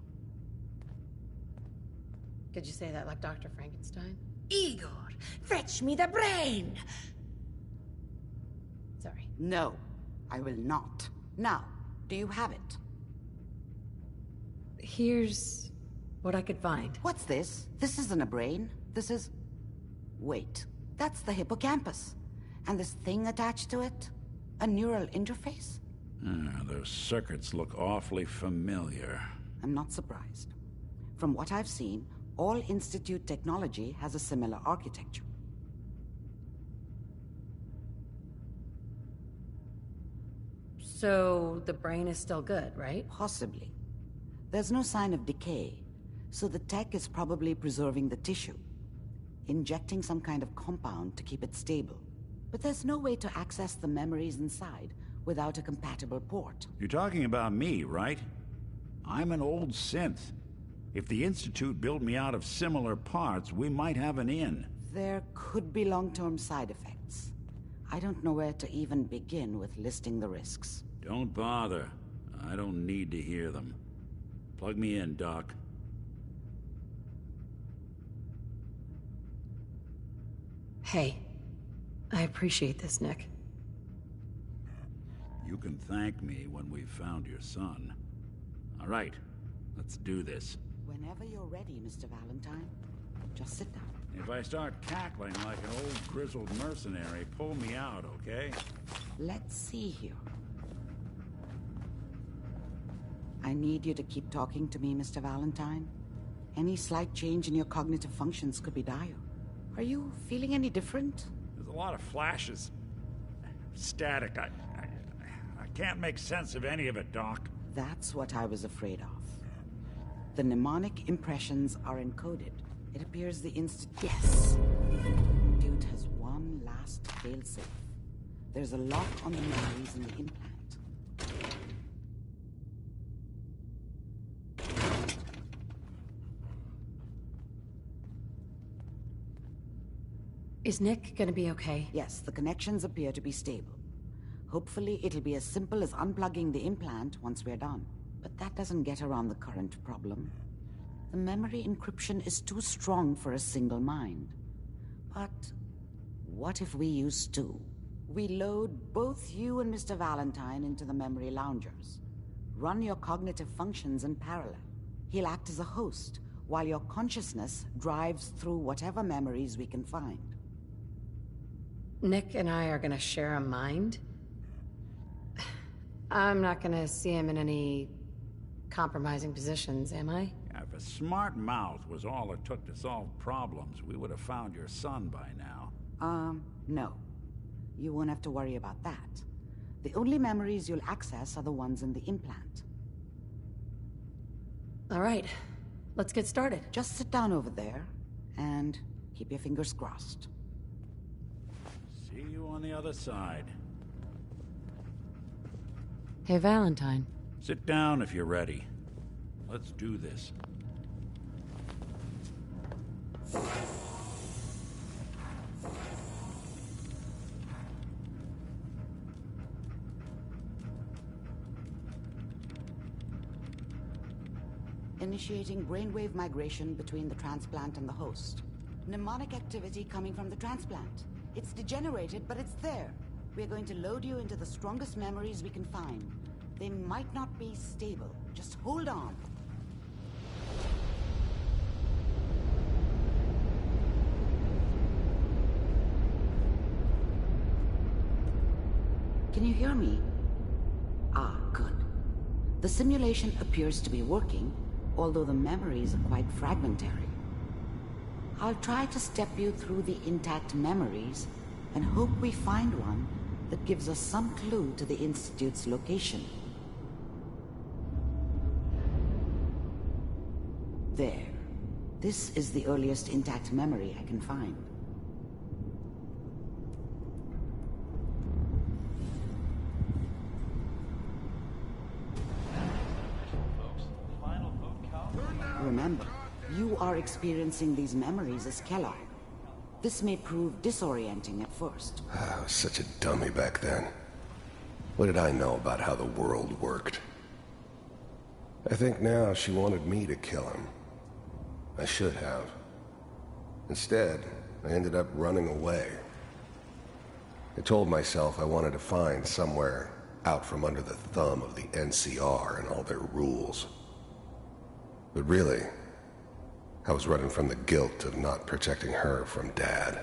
Could you say that like Dr. Frankenstein? Igor, fetch me the brain! Sorry. No, I will not. Now, do you have it? Here's what I could find. What's this? This isn't a brain. This is... Wait, that's the hippocampus. And this thing attached to it? A neural interface? Those circuits look awfully familiar. I'm not surprised. From what I've seen, all Institute technology has a similar architecture. So the brain is still good, right? Possibly. There's no sign of decay, so the tech is probably preserving the tissue, injecting some kind of compound to keep it stable. But there's no way to access the memories inside without a compatible port. You're talking about me, right? I'm an old synth. If the Institute built me out of similar parts, we might have an in. There could be long-term side effects. I don't know where to even begin with listing the risks. Don't bother. I don't need to hear them. Plug me in, Doc. Hey, I appreciate this, Nick. You can thank me when we've found your son. All right, let's do this. Whenever you're ready, Mr. Valentine. Just sit down. If I start cackling like an old grizzled mercenary, pull me out, okay? Let's see here. I need you to keep talking to me, Mr. Valentine. Any slight change in your cognitive functions could be dire. Are you feeling any different? There's a lot of flashes. Static. I can't make sense of any of it, Doc. That's what I was afraid of. The mnemonic impressions are encoded. It appears the Institute has one last failsafe. There's a lock on the memories in the implant. Is Nick gonna be okay? Yes, the connections appear to be stable. Hopefully, it'll be as simple as unplugging the implant once we're done. But that doesn't get around the current problem. The memory encryption is too strong for a single mind. But what if we use two? We load both you and Mr. Valentine into the memory loungers. Run your cognitive functions in parallel. He'll act as a host, while your consciousness drives through whatever memories we can find. Nick and I are gonna share a mind? I'm not gonna see him in any compromising positions, am I? If a smart mouth was all it took to solve problems, we would have found your son by now. No. You won't have to worry about that. The only memories you'll access are the ones in the implant. All right, let's get started. Just sit down over there and keep your fingers crossed. See you on the other side. Hey, Valentine. Sit down if you're ready. Let's do this. Initiating brainwave migration between the transplant and the host. Mnemonic activity coming from the transplant. It's degenerated, but it's there. We're going to load you into the strongest memories we can find. They might not be stable. Just hold on. Can you hear me? Ah, good. The simulation appears to be working, although the memories are quite fragmentary. I'll try to step you through the intact memories and hope we find one that gives us some clue to the Institute's location. There. This is the earliest intact memory I can find. Remember, you are experiencing these memories as Kellogg. This may prove disorienting at first. I was such a dummy back then. What did I know about how the world worked? I think now she wanted me to kill him. I should have. Instead, I ended up running away. I told myself I wanted to find somewhere out from under the thumb of the NCR and all their rules. But really, I was running from the guilt of not protecting her from Dad.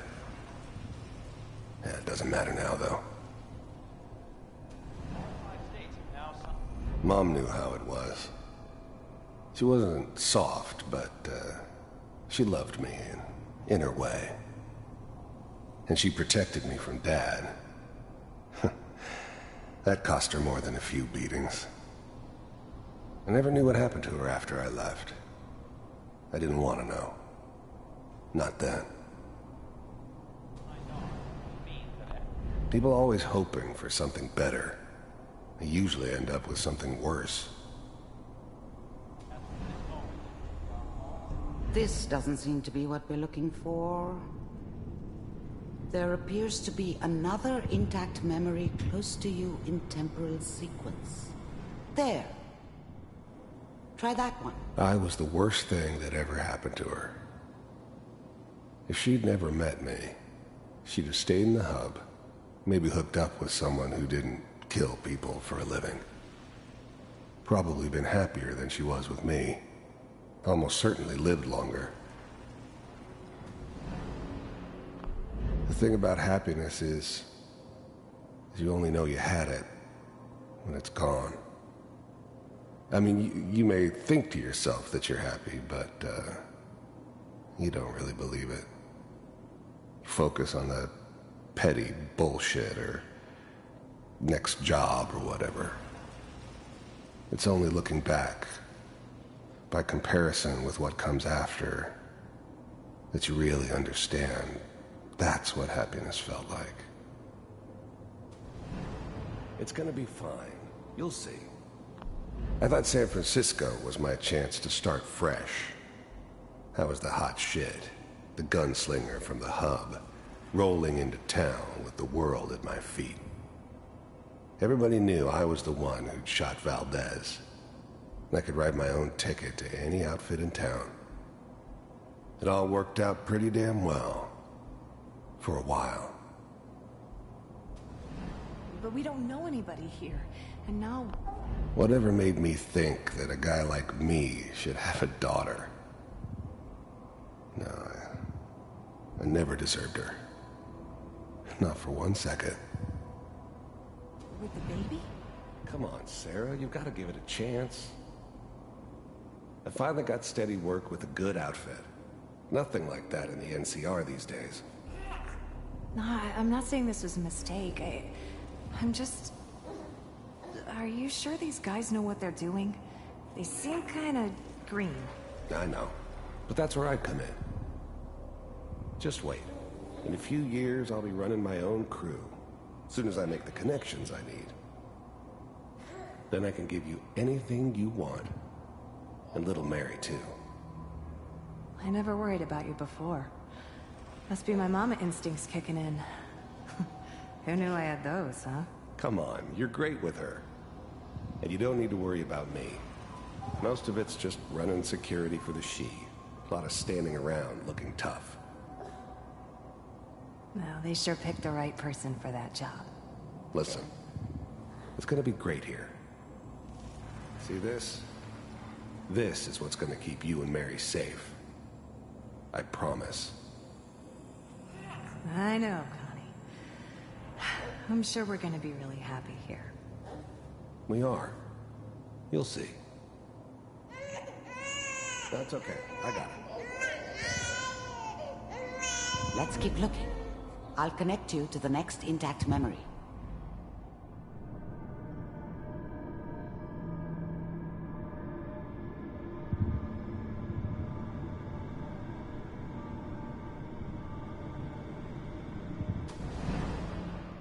Yeah, it doesn't matter now, though. Mom knew how it was. She wasn't soft, but she loved me in her way. And she protected me from Dad. That cost her more than a few beatings. I never knew what happened to her after I left. I didn't want to know. Not then. People always hoping for something better. They usually end up with something worse. This doesn't seem to be what we're looking for. There appears to be another intact memory close to you in temporal sequence. There. Try that one. I was the worst thing that ever happened to her. If she'd never met me, she'd have stayed in the hub, maybe hooked up with someone who didn't kill people for a living. Probably been happier than she was with me. Almost certainly lived longer. The thing about happiness is you only know you had it when it's gone. I mean, you may think to yourself that you're happy, but, you don't really believe it. Focus on that petty bullshit or next job or whatever. It's only looking back, by comparison with what comes after, that you really understand that's what happiness felt like. It's gonna be fine. You'll see. I thought San Francisco was my chance to start fresh. I was the hot shit, the gunslinger from the hub, rolling into town with the world at my feet. Everybody knew I was the one who'd shot Valdez. And I could write my own ticket to any outfit in town. It all worked out pretty damn well. For a while. But we don't know anybody here, and now... Whatever made me think that a guy like me should have a daughter? No, I never deserved her. Not for 1 second. With the baby? Come on, Sarah, you've got to give it a chance. I finally got steady work with a good outfit. Nothing like that in the NCR these days. No, I'm not saying this was a mistake. I'm just... Are you sure these guys know what they're doing? They seem kind of green. I know, but that's where I come in. Just wait. In a few years, I'll be running my own crew. As soon as I make the connections I need. Then I can give you anything you want. And little Mary, too. I never worried about you before. Must be my mama instincts kicking in. Who knew I had those, huh? Come on, you're great with her. And you don't need to worry about me. Most of it's just running security for the she. A lot of standing around looking tough. Well, they sure picked the right person for that job. Listen, it's gonna be great here. See this? This is what's gonna keep you and Mary safe. I promise. I know, Connie. I'm sure we're gonna be really happy here. We are. You'll see. That's okay. I got it. Let's keep looking. I'll connect you to the next intact memory.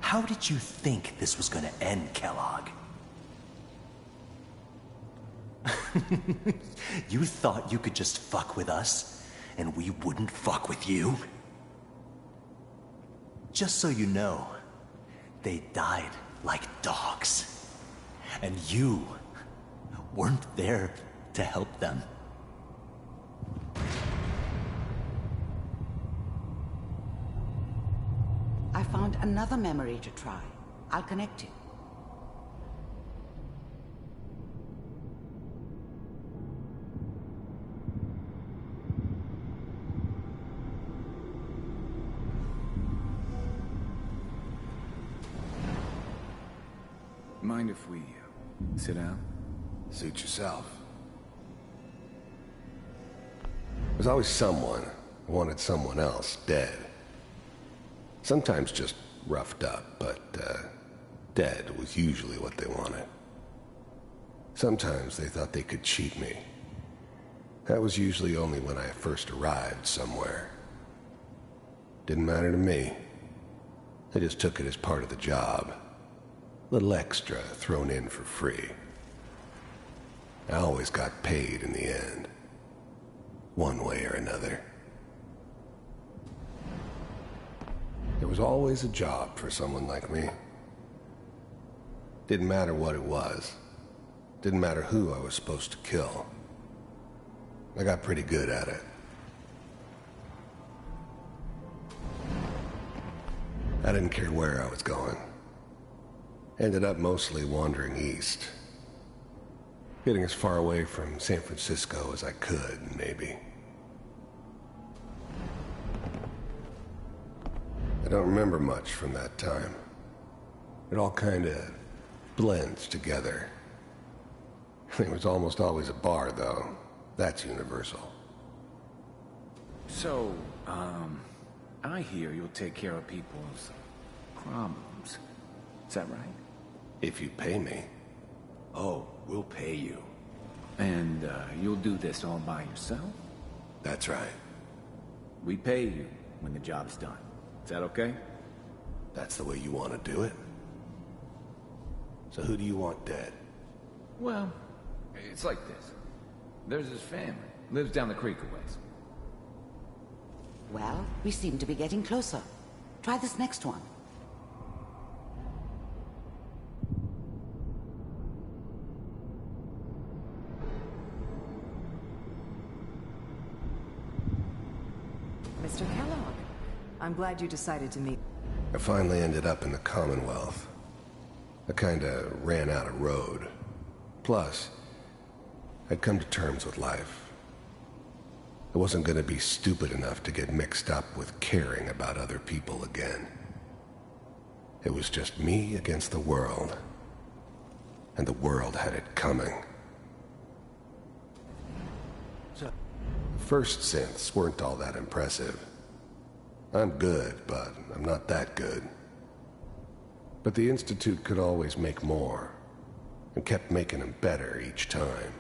How did you think this was gonna end, Kellogg? You thought you could just fuck with us, and we wouldn't fuck with you? Just so you know, they died like dogs. And you weren't there to help them. I found another memory to try. I'll connect you. Mind if we sit down? Suit yourself. There's always someone who wanted someone else dead. Sometimes just roughed up, but dead was usually what they wanted. Sometimes they thought they could cheat me. That was usually only when I first arrived somewhere. Didn't matter to me. I just took it as part of the job. Little extra thrown in for free. I always got paid in the end. One way or another. There was always a job for someone like me. Didn't matter what it was. Didn't matter who I was supposed to kill. I got pretty good at it. I didn't care where I was going. Ended up mostly wandering east. Getting as far away from San Francisco as I could, maybe. I don't remember much from that time. It all kinda blends together. There was almost always a bar, though. That's universal. So, I hear you'll take care of people's problems. Is that right? If you pay me. Oh, we'll pay you. And, you'll do this all by yourself? That's right. We pay you when the job's done. Is that okay? That's the way you want to do it? So who do you want dead? Well, it's like this. There's his family. Lives down the creek a ways. Well, we seem to be getting closer. Try this next one. Mr. Kellogg, I'm glad you decided to meet. I finally ended up in the Commonwealth. I kinda ran out of road. Plus, I'd come to terms with life. I wasn't gonna be stupid enough to get mixed up with caring about other people again. It was just me against the world. And the world had it coming. The first synths weren't all that impressive. I'm good, but I'm not that good. But the Institute could always make more, and kept making them better each time.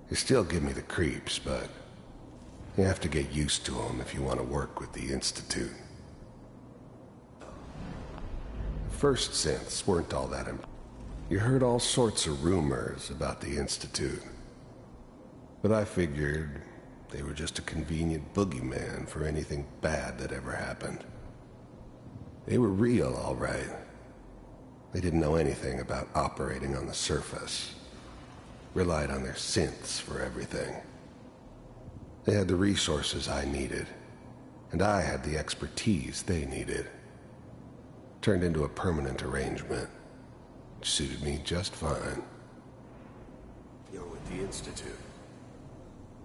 They still give me the creeps, but you have to get used to them if you want to work with the Institute. First synths weren't all that You heard all sorts of rumors about the Institute. But I figured they were just a convenient boogeyman for anything bad that ever happened. They were real, all right. They didn't know anything about operating on the surface. Relied on their synths for everything. They had the resources I needed, and I had the expertise they needed. Turned into a permanent arrangement, which suited me just fine. You're with the Institute.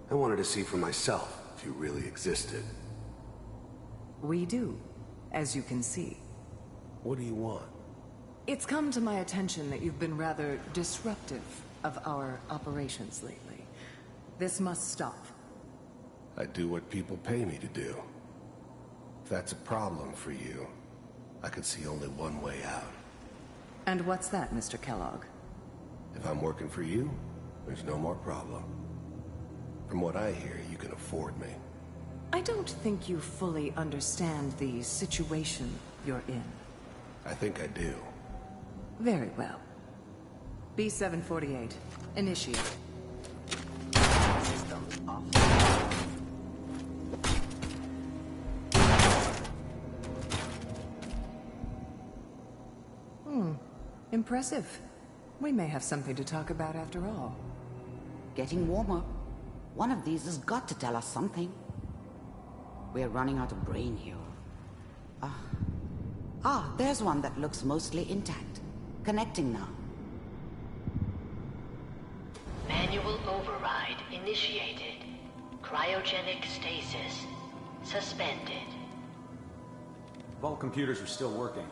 I wanted to see for myself if you really existed. We do, as you can see. What do you want? It's come to my attention that you've been rather disruptive of our operations lately. This must stop. I do what people pay me to do. If that's a problem for you, I could see only one way out. And what's that, Mr. Kellogg? If I'm working for you, there's no more problem. From what I hear, you can afford me. I don't think you fully understand the situation you're in. I think I do. Very well. B-748, initiate. System off. Impressive. We may have something to talk about after all. Getting warmer. One of these has got to tell us something. We're running out of brain here. There's one that looks mostly intact. Connecting now. Manual override initiated. Cryogenic stasis suspended. Vault computers are still working.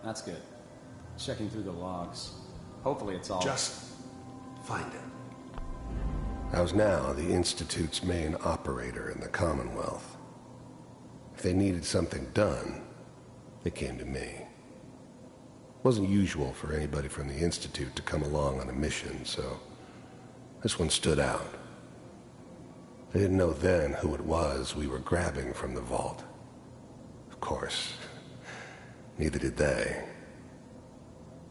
That's good. Checking through the logs. Hopefully it's all... Just find it. I was now the Institute's main operator in the Commonwealth. If they needed something done, they came to me. It wasn't usual for anybody from the Institute to come along on a mission, so this one stood out. They didn't know then who it was we were grabbing from the vault. Of course, neither did they.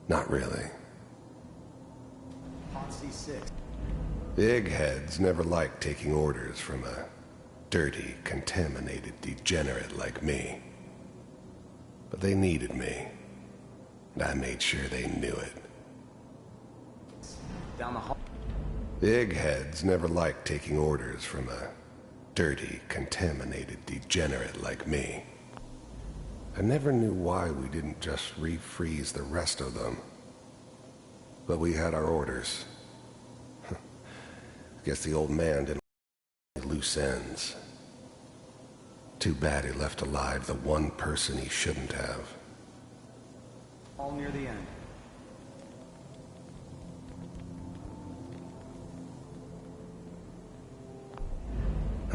Not really. On C6. The eggheads never liked taking orders from a dirty, contaminated degenerate like me. But they needed me, and I made sure they knew it. Down the hall. The eggheads never liked taking orders from a dirty, contaminated degenerate like me. I never knew why we didn't just refreeze the rest of them. But we had our orders. Guess the old man didn't like loose ends. Too bad he left alive the one person he shouldn't have. All near the end.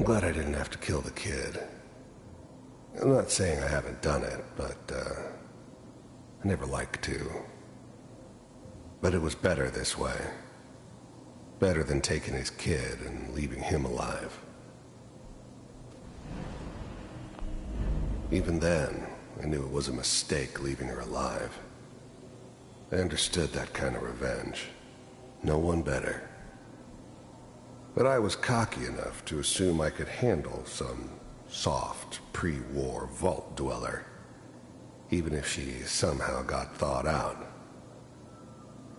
I'm glad I didn't have to kill the kid. I'm not saying I haven't done it, but, I never liked to. But it was better this way. Better than taking his kid and leaving him alive. Even then, I knew it was a mistake leaving her alive. I understood that kind of revenge. No one better. But I was cocky enough to assume I could handle some soft, pre-war vault dweller, even if she somehow got thawed out.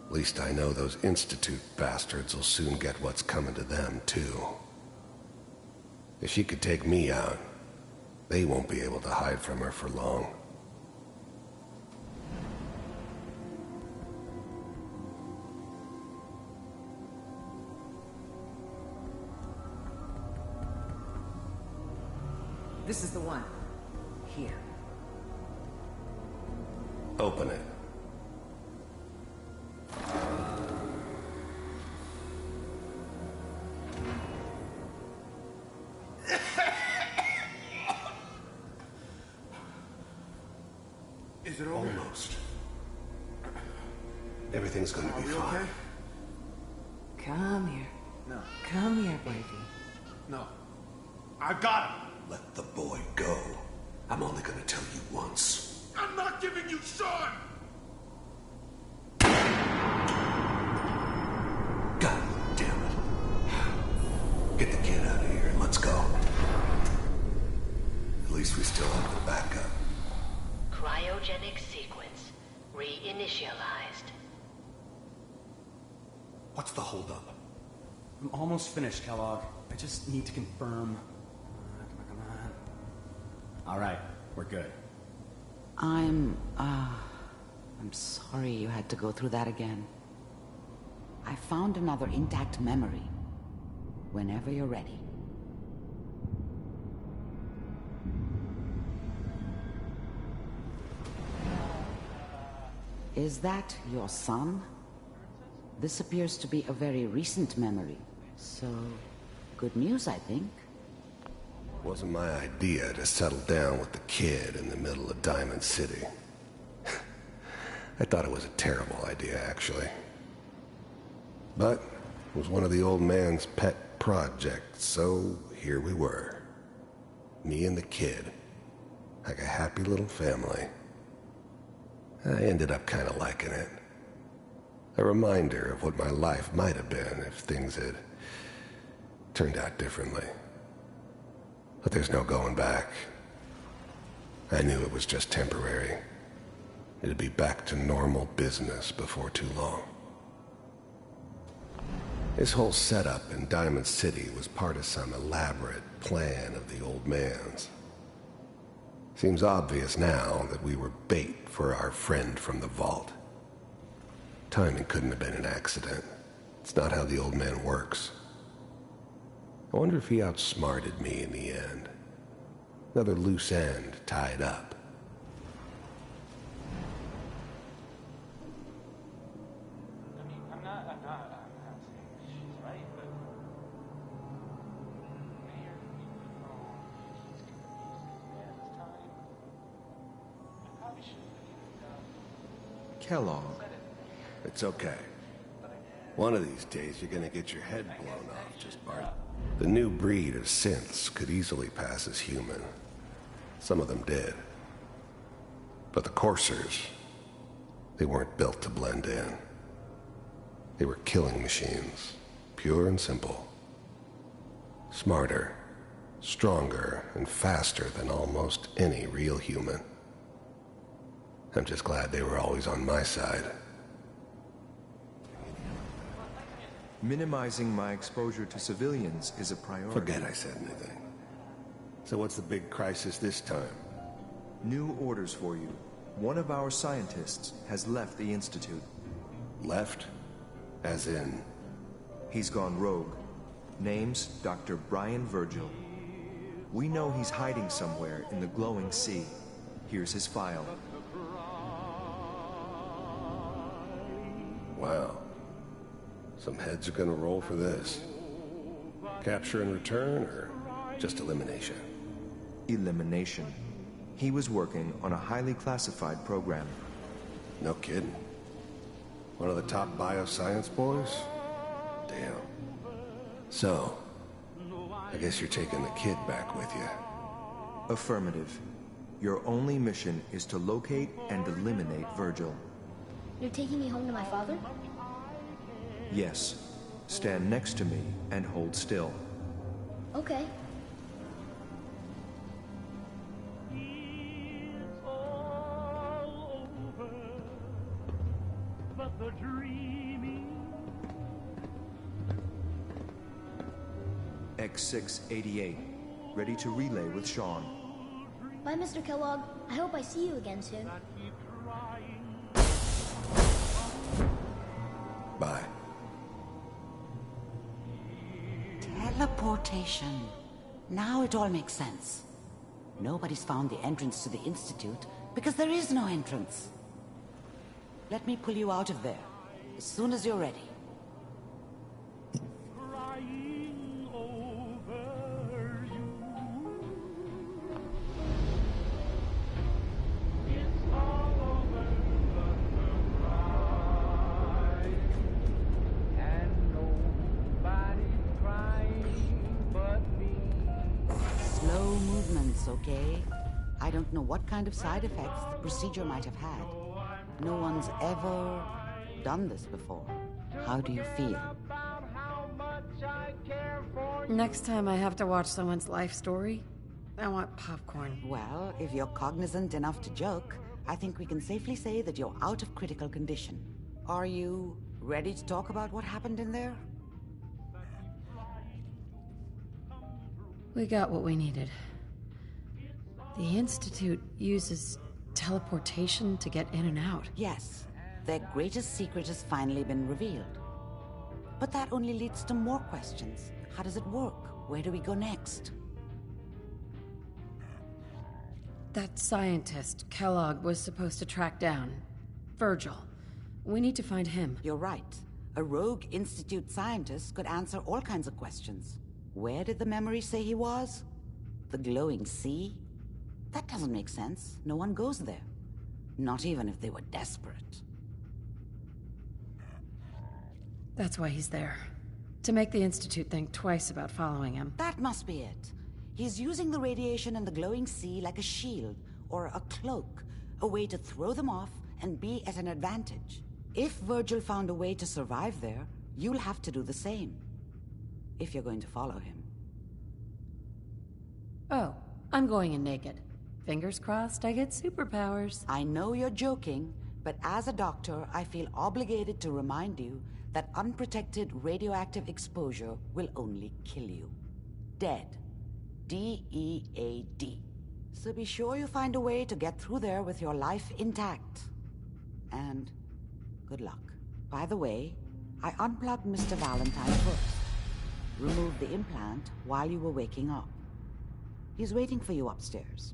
At least I know those Institute bastards will soon get what's coming to them, too. If she could take me out, they won't be able to hide from her for long. This is the one. Here. Open it. Is it over? Almost. Everything's gonna be fine. Okay? Come here. No. Come here, baby. No. I got him. Let the boy go. I'm only gonna tell you once. I'm not giving you Sean! God damn it. Get the kid out of here and let's go. At least we still have the backup. Cryogenic sequence reinitialized. What's the holdup? I'm almost finished, Kellogg. I just need to confirm. Come on. All right, we're good. I'm sorry you had to go through that again. I found another intact memory. Whenever you're ready. Is that your son? This appears to be a very recent memory. So, good news, I think. Wasn't my idea to settle down with the kid in the middle of Diamond City. I thought it was a terrible idea, actually. But it was one of the old man's pet projects, so here we were. Me and the kid. Like a happy little family. I ended up kind of liking it. A reminder of what my life might have been if things had turned out differently. But there's no going back. I knew it was just temporary. It'd be back to normal business before too long. This whole setup in Diamond City was part of some elaborate plan of the old man's. Seems obvious now that we were bait for our friend from the vault. Timing couldn't have been an accident. It's not how the old man works. I wonder if he outsmarted me in the end. Another loose end tied up. I mean, I'm not saying she's right, but Mayor, even though he's confused at this time, I probably shouldn't have even Kellogg. It's okay. One of these days you're gonna get your head blown off just barely. The new breed of synths could easily pass as human. Some of them did. But the coursers, they weren't built to blend in. They were killing machines, pure and simple. Smarter, stronger, and faster than almost any real human. I'm just glad they were always on my side. Minimizing my exposure to civilians is a priority. Forget I said anything. So what's the big crisis this time? New orders for you. One of our scientists has left the Institute. Left? As in? He's gone rogue. Name's Dr. Brian Virgil. We know he's hiding somewhere in the glowing sea. Here's his file. Wow. Some heads are gonna roll for this. Capture and return, or Just elimination. Elimination. He was working on a highly classified program. No kidding. One of the top bioscience boys? Damn. So, I guess you're taking the kid back with you. Affirmative. Your only mission is to locate and eliminate Virgil. You're taking me home to my father? Yes. Stand next to me and hold still. Okay. X688. Ready to relay with Sean. Bye, Mr. Kellogg. I hope I see you again soon. Bye. Teleportation. Now it all makes sense. Nobody's found the entrance to the Institute because there is no entrance. Let me pull you out of there as soon as you're ready. Slow movements, okay? I don't know what kind of side effects the procedure might have had. No one's ever done this before. How do you feel? Next time I have to watch someone's life story, I want popcorn. Well, if you're cognizant enough to joke, I think we can safely say that you're out of critical condition. Are you ready to talk about what happened in there? We got what we needed. The Institute uses teleportation to get in and out. Yes. Their greatest secret has finally been revealed. But that only leads to more questions. How does it work? Where do we go next? That scientist, Kellogg, was supposed to track down. Virgil. We need to find him. You're right. A rogue Institute scientist could answer all kinds of questions. Where did the memory say he was? The glowing sea? That doesn't make sense. No one goes there. Not even if they were desperate. That's why he's there. To make the Institute think twice about following him. That must be it. He's using the radiation in the glowing sea like a shield, or a cloak, a way to throw them off and be at an advantage. If Virgil found a way to survive there, you'll have to do the same. If you're going to follow him. Oh, I'm going in naked. Fingers crossed I get superpowers. I know you're joking, but as a doctor, I feel obligated to remind you that unprotected radioactive exposure will only kill you. Dead. D-E-A-D. So be sure you find a way to get through there with your life intact. And good luck. By the way, I unplugged Mr. Valentine first. Removed the implant while you were waking up. He's waiting for you upstairs.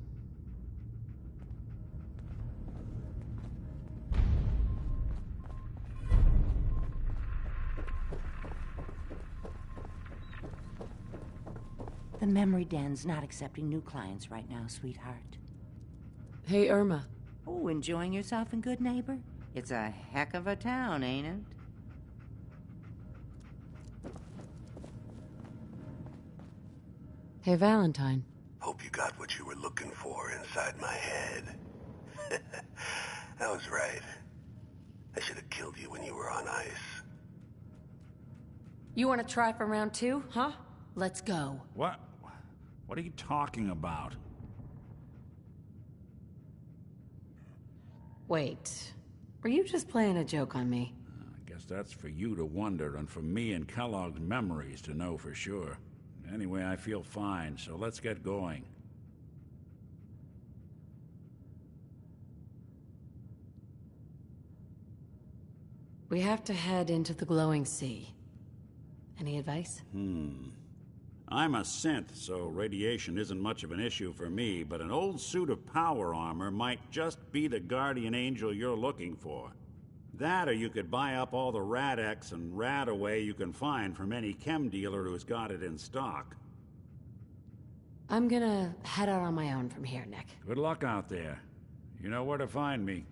The memory den's not accepting new clients right now, sweetheart. Hey, Irma. Oh, enjoying yourself in Good Neighbor? It's a heck of a town, ain't it? Hey, Valentine. Hope you got what you were looking for inside my head. I was right. I should have killed you when you were on ice. You want to try for round 2, huh? Let's go. What? What are you talking about? Wait. Were you just playing a joke on me? I guess that's for you to wonder and for me and Kellogg's memories to know for sure. Anyway, I feel fine, so let's get going. We have to head into the glowing sea. Any advice? I'm a synth, so radiation isn't much of an issue for me, but an old suit of power armor might just be the guardian angel you're looking for. That, or you could buy up all the Rad-X and Rad-Away you can find from any chem dealer who's got it in stock. I'm gonna head out on my own from here, Nick. Good luck out there. You know where to find me.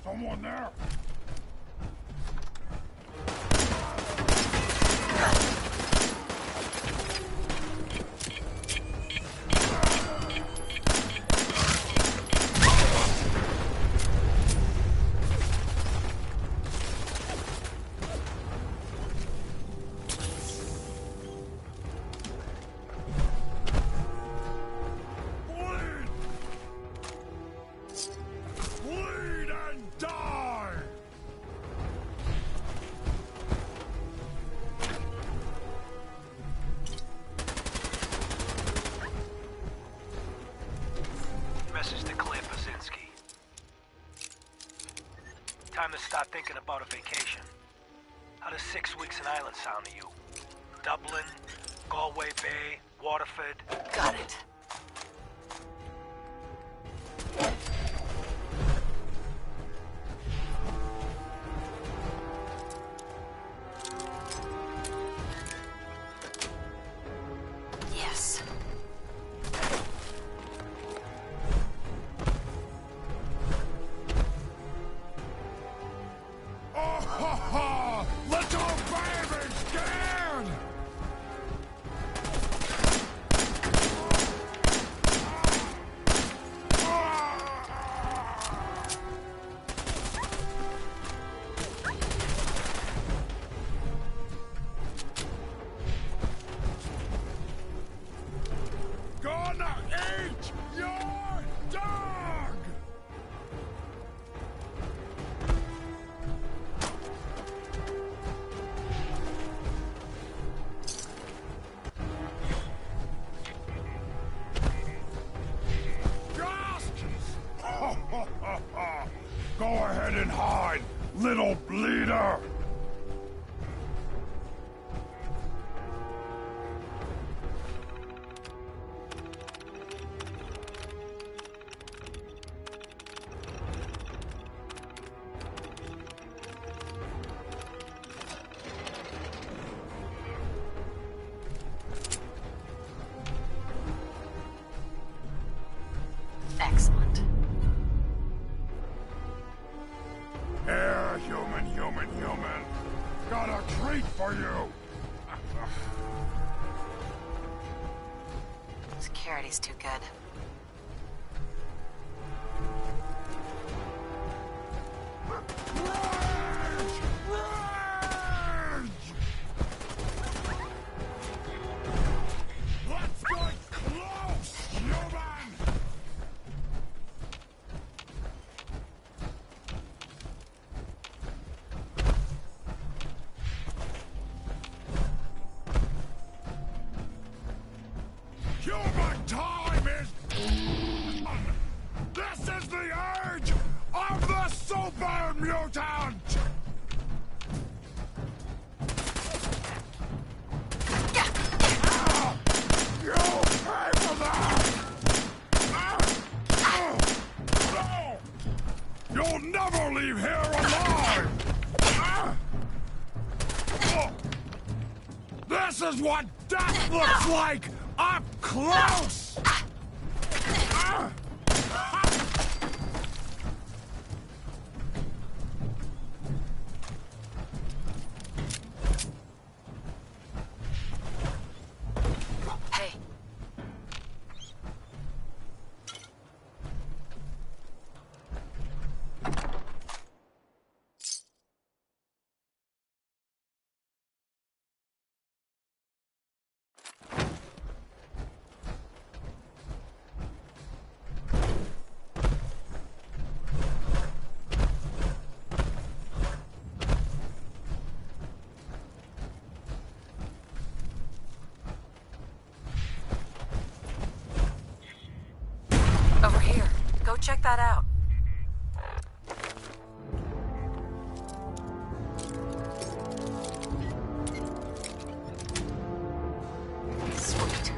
Someone there! time to start thinking about a vacation. How does 6 weeks in Ireland sound to you? Dublin, Galway Bay, Waterford? Got it. Yes. Oh, ha, ha! Little baby scared! Gonna eat your dog! Justice! Ha, ha, ha, ha. Go ahead and hide, little bleeder! Excellent. Here, human. Got a treat for you! Security's too good. Let's get close, human! Human time is done! This is the age of the super mutant! Ah! You pay for that! No! You'll never leave here alive! This is what death looks like up close! Hey. Over here. Go check that out. Sweet.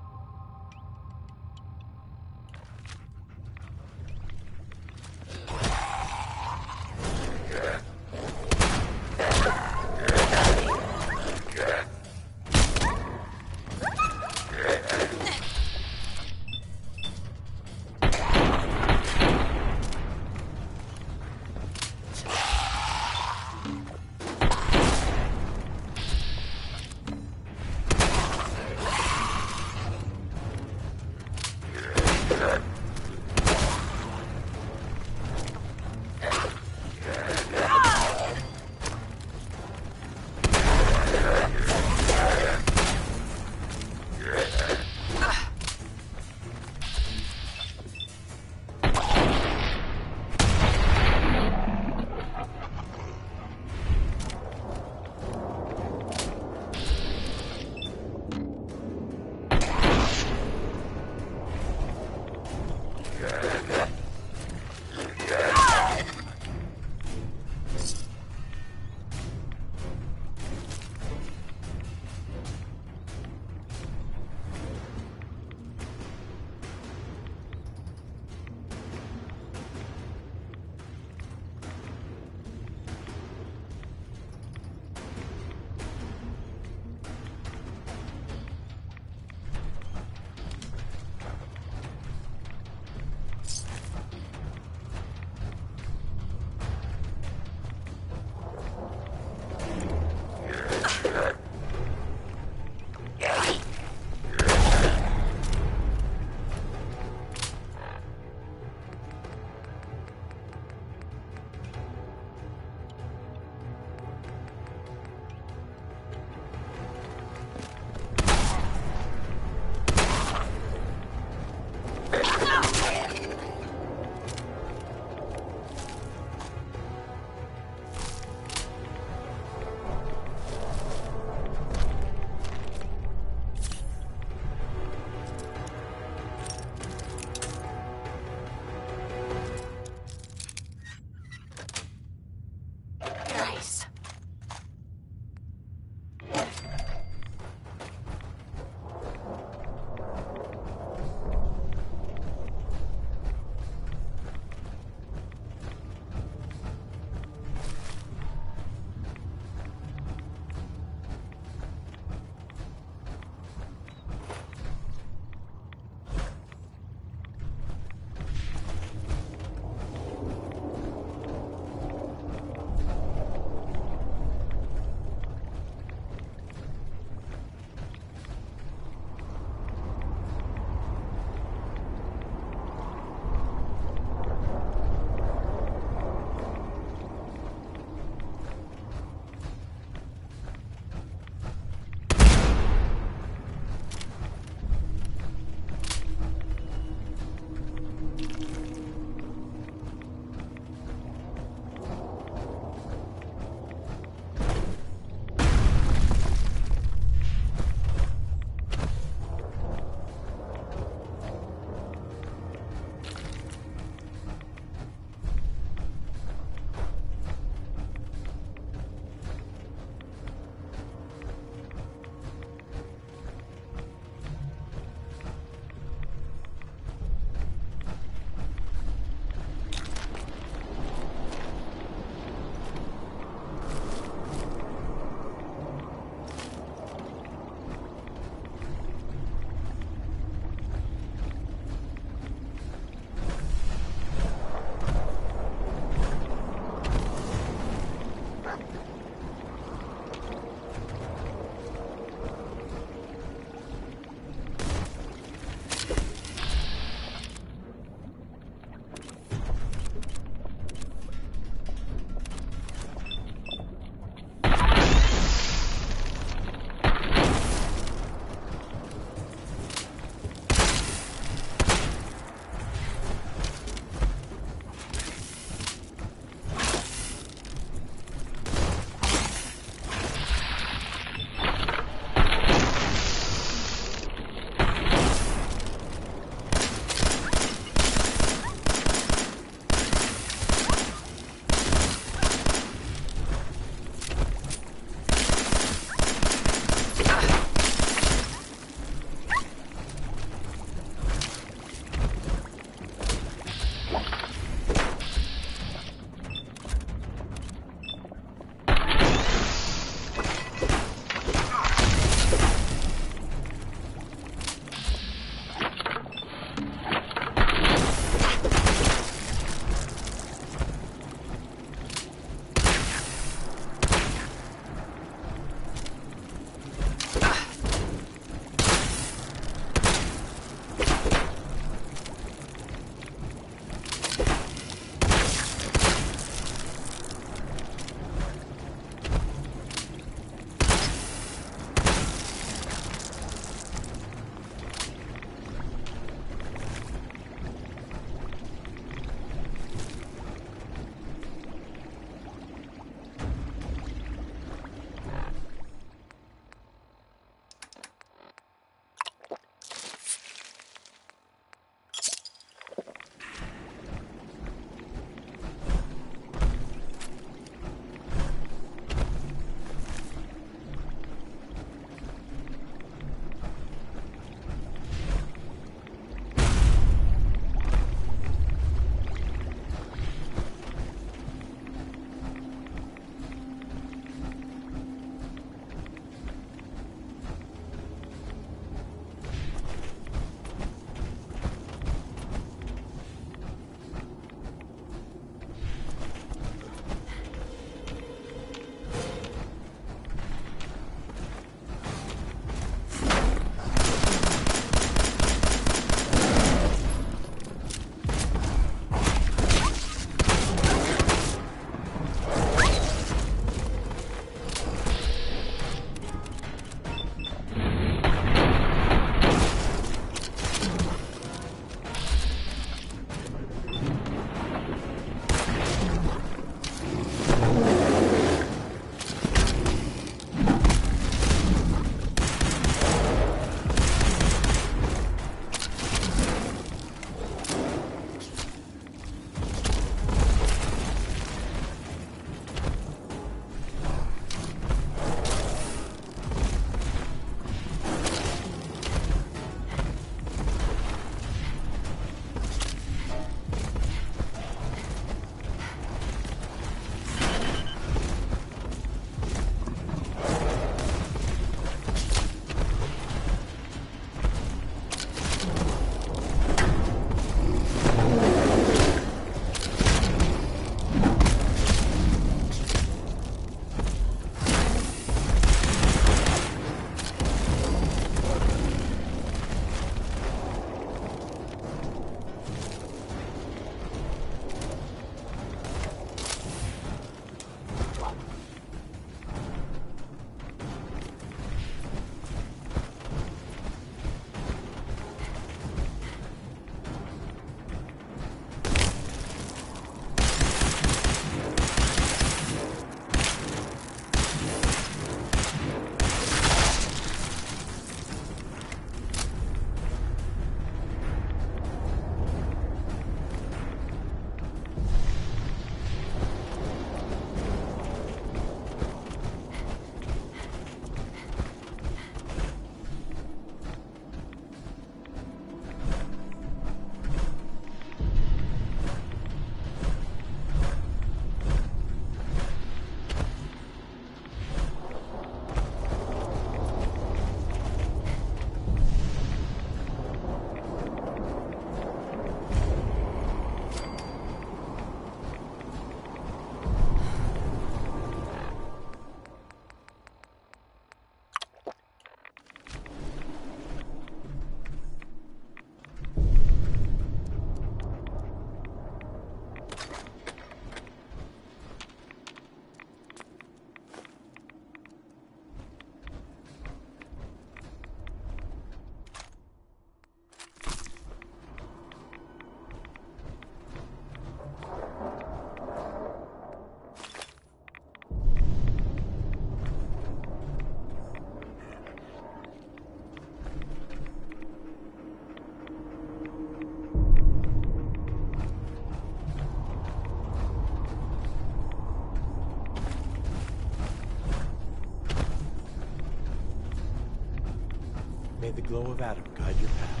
May the glow of Adam guide your path.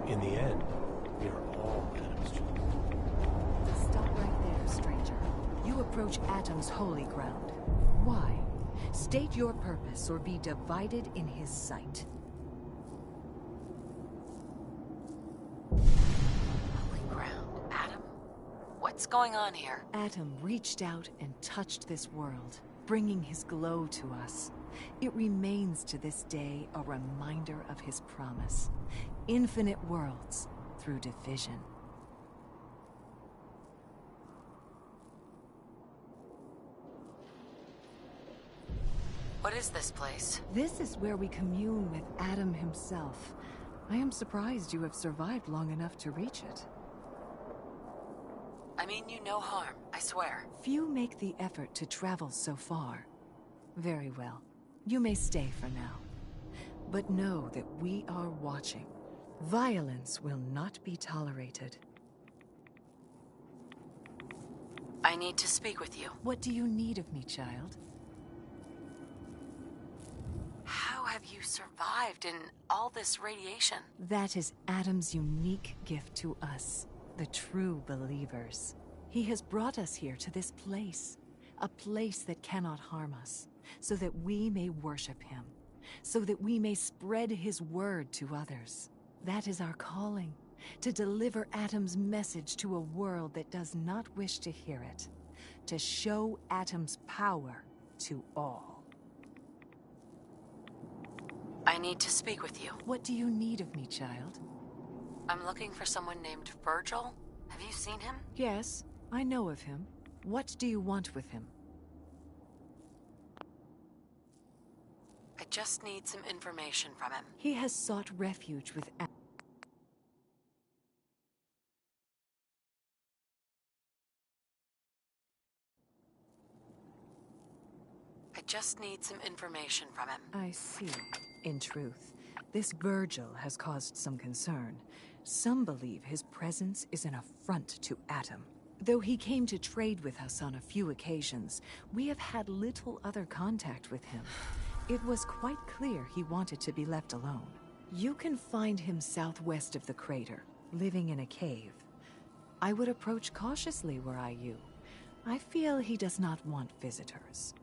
In the end, we are all Adam's children. Stop right there, stranger. You approach Atom's holy ground. Why? State your purpose or be divided in his sight. Holy ground. Adam? What's going on here? Atom reached out and touched this world, bringing his glow to us. It remains to this day a reminder of his promise. Infinite worlds through division. What is this place? This is where we commune with Adam himself. I am surprised you have survived long enough to reach it. I mean you no harm, I swear. Few make the effort to travel so far. Very well. You may stay for now. But know that we are watching. Violence will not be tolerated. I need to speak with you. What do you need of me, child? How have you survived in all this radiation? That is Adam's unique gift to us, the true believers. He has brought us here to this place, a place that cannot harm us, so that we may worship him, so that we may spread his word to others. That is our calling, to deliver Adam's message to a world that does not wish to hear it, to show Adam's power to all. I need to speak with you. What do you need of me, child? I'm looking for someone named Virgil. Have you seen him? Yes, I know of him. What do you want with him? I just need some information from him. He has sought refuge with Adam. I just need some information from him. I see. In truth, this Virgil has caused some concern. Some believe his presence is an affront to Adam. Though he came to trade with us on a few occasions, we have had little other contact with him. It was quite clear he wanted to be left alone. You can find him southwest of the crater, living in a cave. I would approach cautiously were I you. I feel he does not want visitors.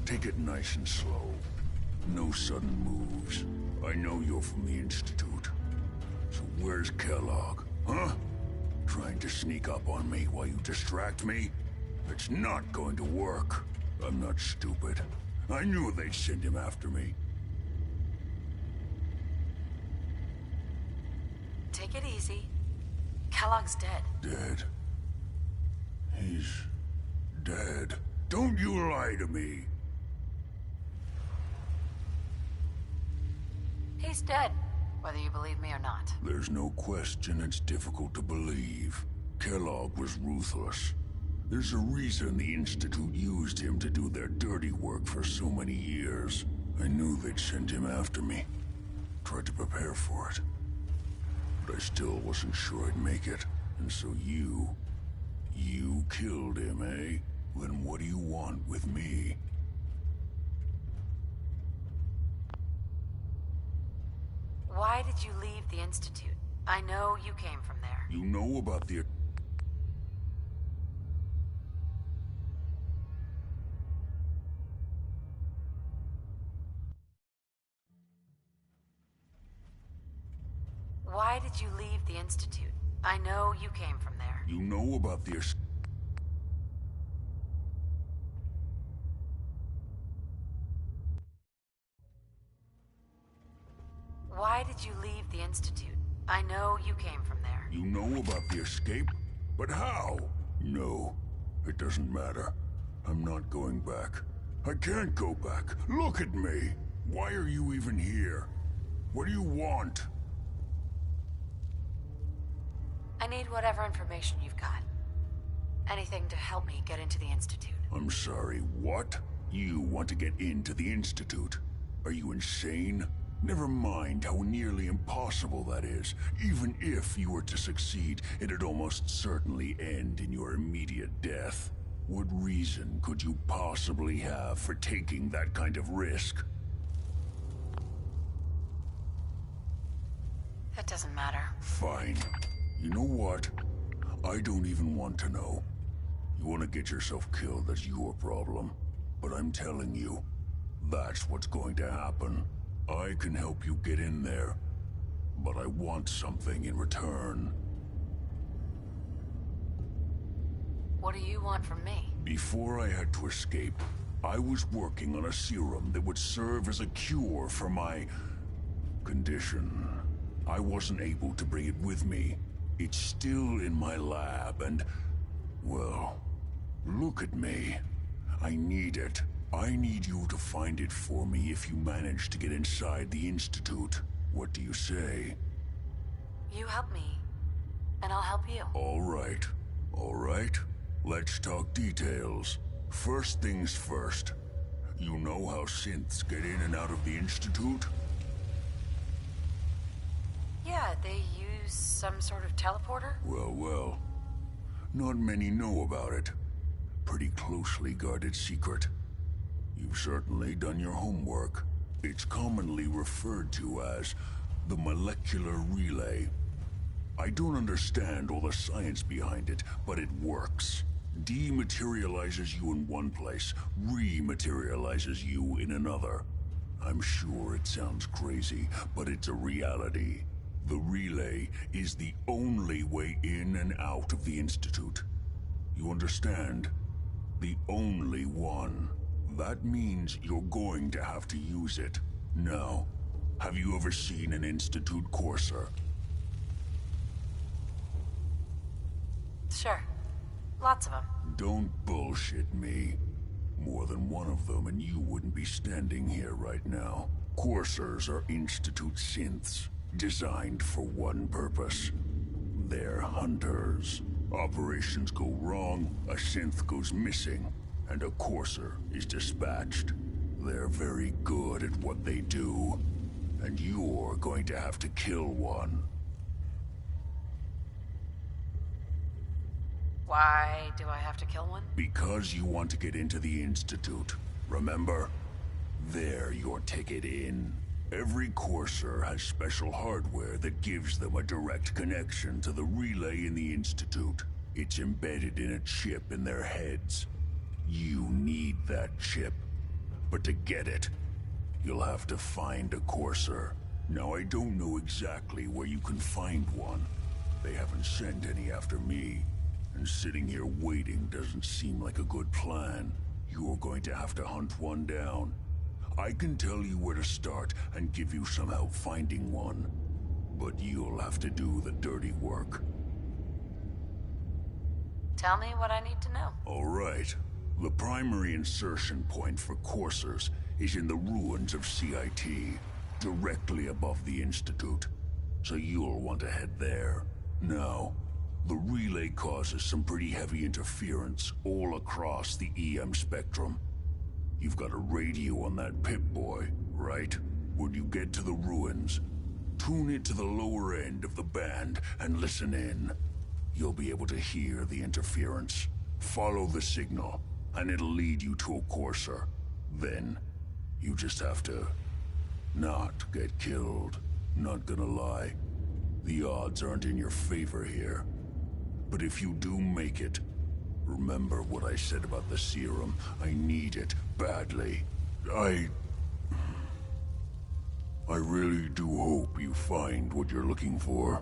Take it nice and slow. No sudden moves. I know you're from the Institute. So where's Kellogg, huh? Trying to sneak up on me while you distract me? It's not going to work. I'm not stupid. I knew they'd send him after me. Take it easy. Kellogg's dead. Dead? He's dead. Don't you lie to me. He's dead, whether you believe me or not. There's no question it's difficult to believe. Kellogg was ruthless. There's a reason the Institute used him to do their dirty work for so many years. I knew they'd send him after me. Tried to prepare for it. But I still wasn't sure I'd make it. And so you killed him, eh? Then what do you want with me? Why did you leave the Institute? I know you came from there. You know about the... Why did you leave the Institute? I know you came from there. You know about the... Why did you leave the Institute? I know you came from there. You know about the escape? But how? No, it doesn't matter. I'm not going back. I can't go back. Look at me. Why are you even here? What do you want? I need whatever information you've got. Anything to help me get into the Institute. I'm sorry, what? You want to get into the Institute? Are you insane? Never mind how nearly impossible that is. Even if you were to succeed, it'd almost certainly end in your immediate death. What reason could you possibly have for taking that kind of risk? That doesn't matter. Fine. You know what? I don't even want to know. You want to get yourself killed, that's your problem. But I'm telling you, that's what's going to happen. I can help you get in there, but I want something in return. What do you want from me? Before I had to escape, I was working on a serum that would serve as a cure for my condition. I wasn't able to bring it with me. It's still in my lab and, well, look at me. I need it. I need you to find it for me if you manage to get inside the Institute. What do you say? You help me, and I'll help you. All right. All right. Let's talk details. First things first. You know how synths get in and out of the Institute? Yeah, they use some sort of teleporter? Well. Not many know about it. Pretty closely guarded secret. You've certainly done your homework. It's commonly referred to as the molecular relay. I don't understand all the science behind it, but it works. Dematerializes you in one place, rematerializes you in another. I'm sure it sounds crazy, but it's a reality. The relay is the only way in and out of the Institute. You understand? The only one. That means you're going to have to use it. Now, have you ever seen an Institute courser? Sure. Lots of them. Don't bullshit me. More than one of them and you wouldn't be standing here right now. Coursers are Institute synths, designed for one purpose. They're hunters. Operations go wrong, a synth goes missing, and a courser is dispatched. They're very good at what they do, and you're going to have to kill one. Why do I have to kill one? Because you want to get into the Institute. Remember? They're your ticket in. Every courser has special hardware that gives them a direct connection to the relay in the Institute. It's embedded in a chip in their heads. You need that chip. But to get it, you'll have to find a courser. Now, I don't know exactly where you can find one. They haven't sent any after me. And sitting here waiting doesn't seem like a good plan. You're going to have to hunt one down. I can tell you where to start and give you some help finding one. But you'll have to do the dirty work. Tell me what I need to know. All right. The primary insertion point for coursers is in the ruins of CIT, directly above the Institute. So you'll want to head there. Now, the relay causes some pretty heavy interference all across the EM spectrum. You've got a radio on that Pip-Boy, right? When you get to the ruins, tune it to the lower end of the band and listen in. You'll be able to hear the interference. Follow the signal, and it'll lead you to a courser. Then, you just have to not get killed. Not gonna lie, the odds aren't in your favor here. But if you do make it, remember what I said about the serum. I need it badly. I really do hope you find what you're looking for.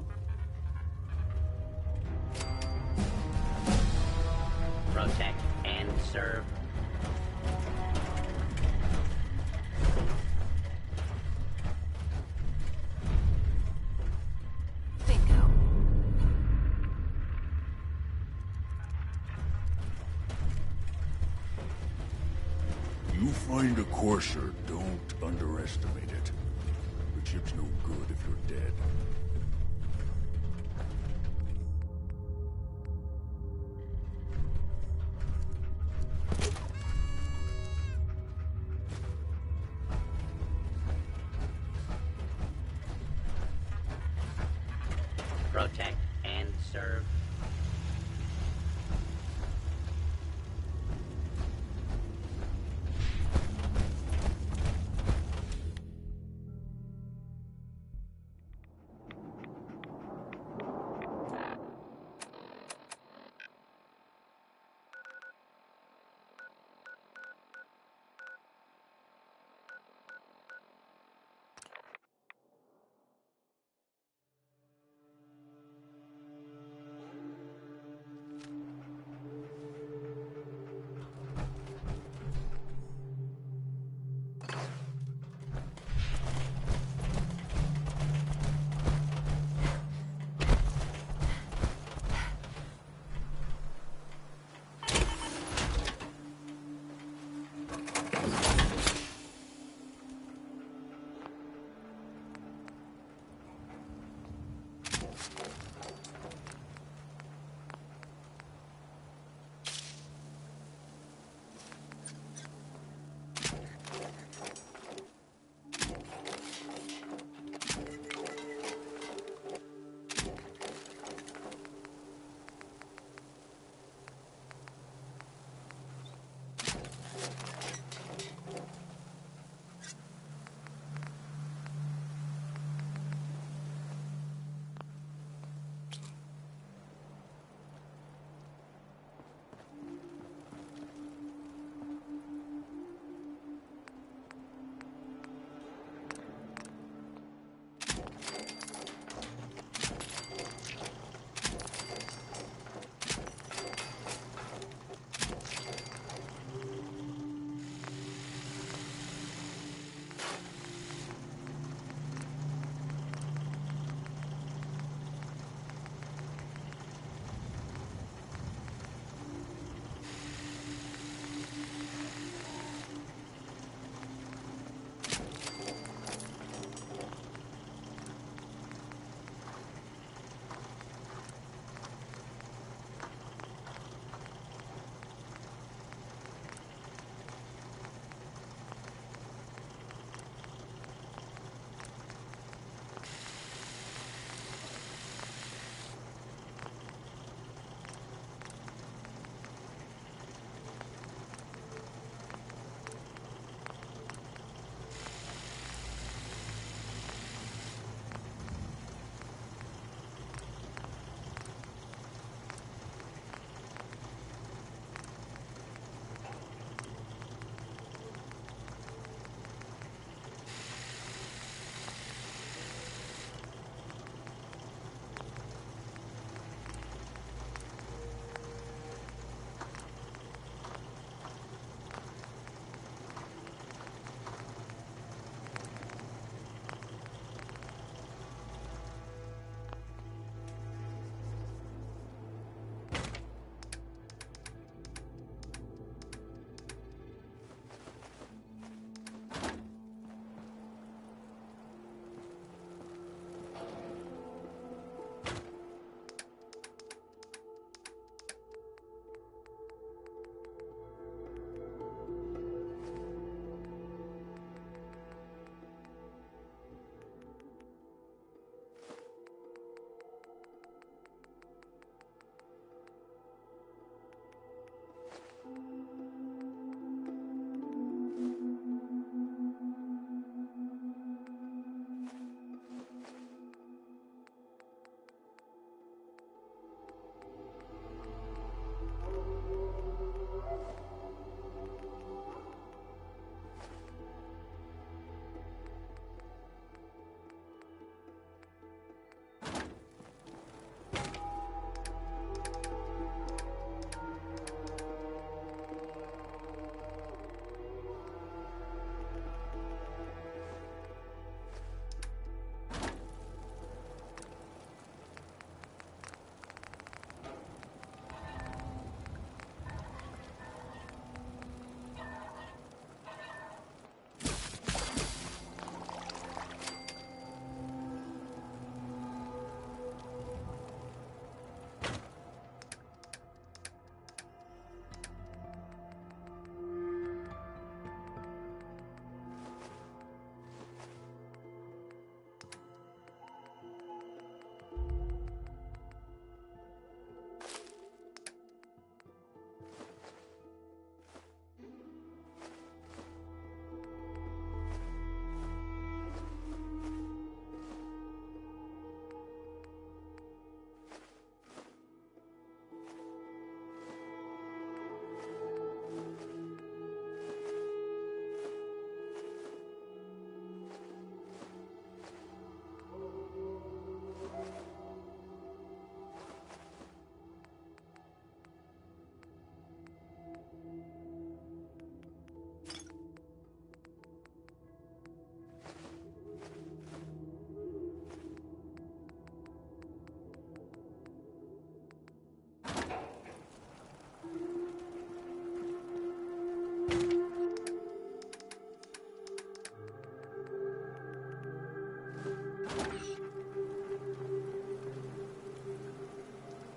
Protect and serve. Bingo. You find a courser, don't underestimate it. The chip's no good if you're dead. Protect and serve.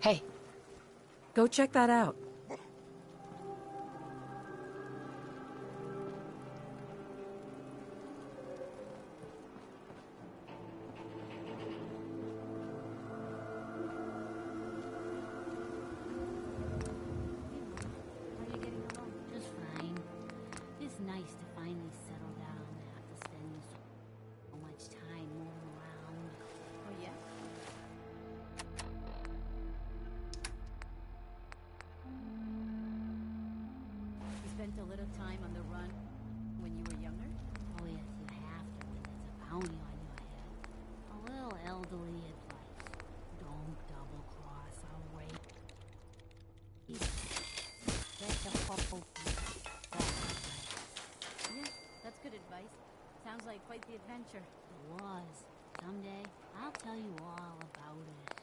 Hey, go check that out. Just fine. It's nice to finally settle down after spending so much time moving around. Oh, yeah? You spent a little time on the run when you were younger? Oh, yes, you have to when there's a bounty on your head. A little elderly advice. Don't double-cross a rape. Get the whole yeah, that's good advice. Sounds like quite the adventure. It was. Someday, I'll tell you all about it.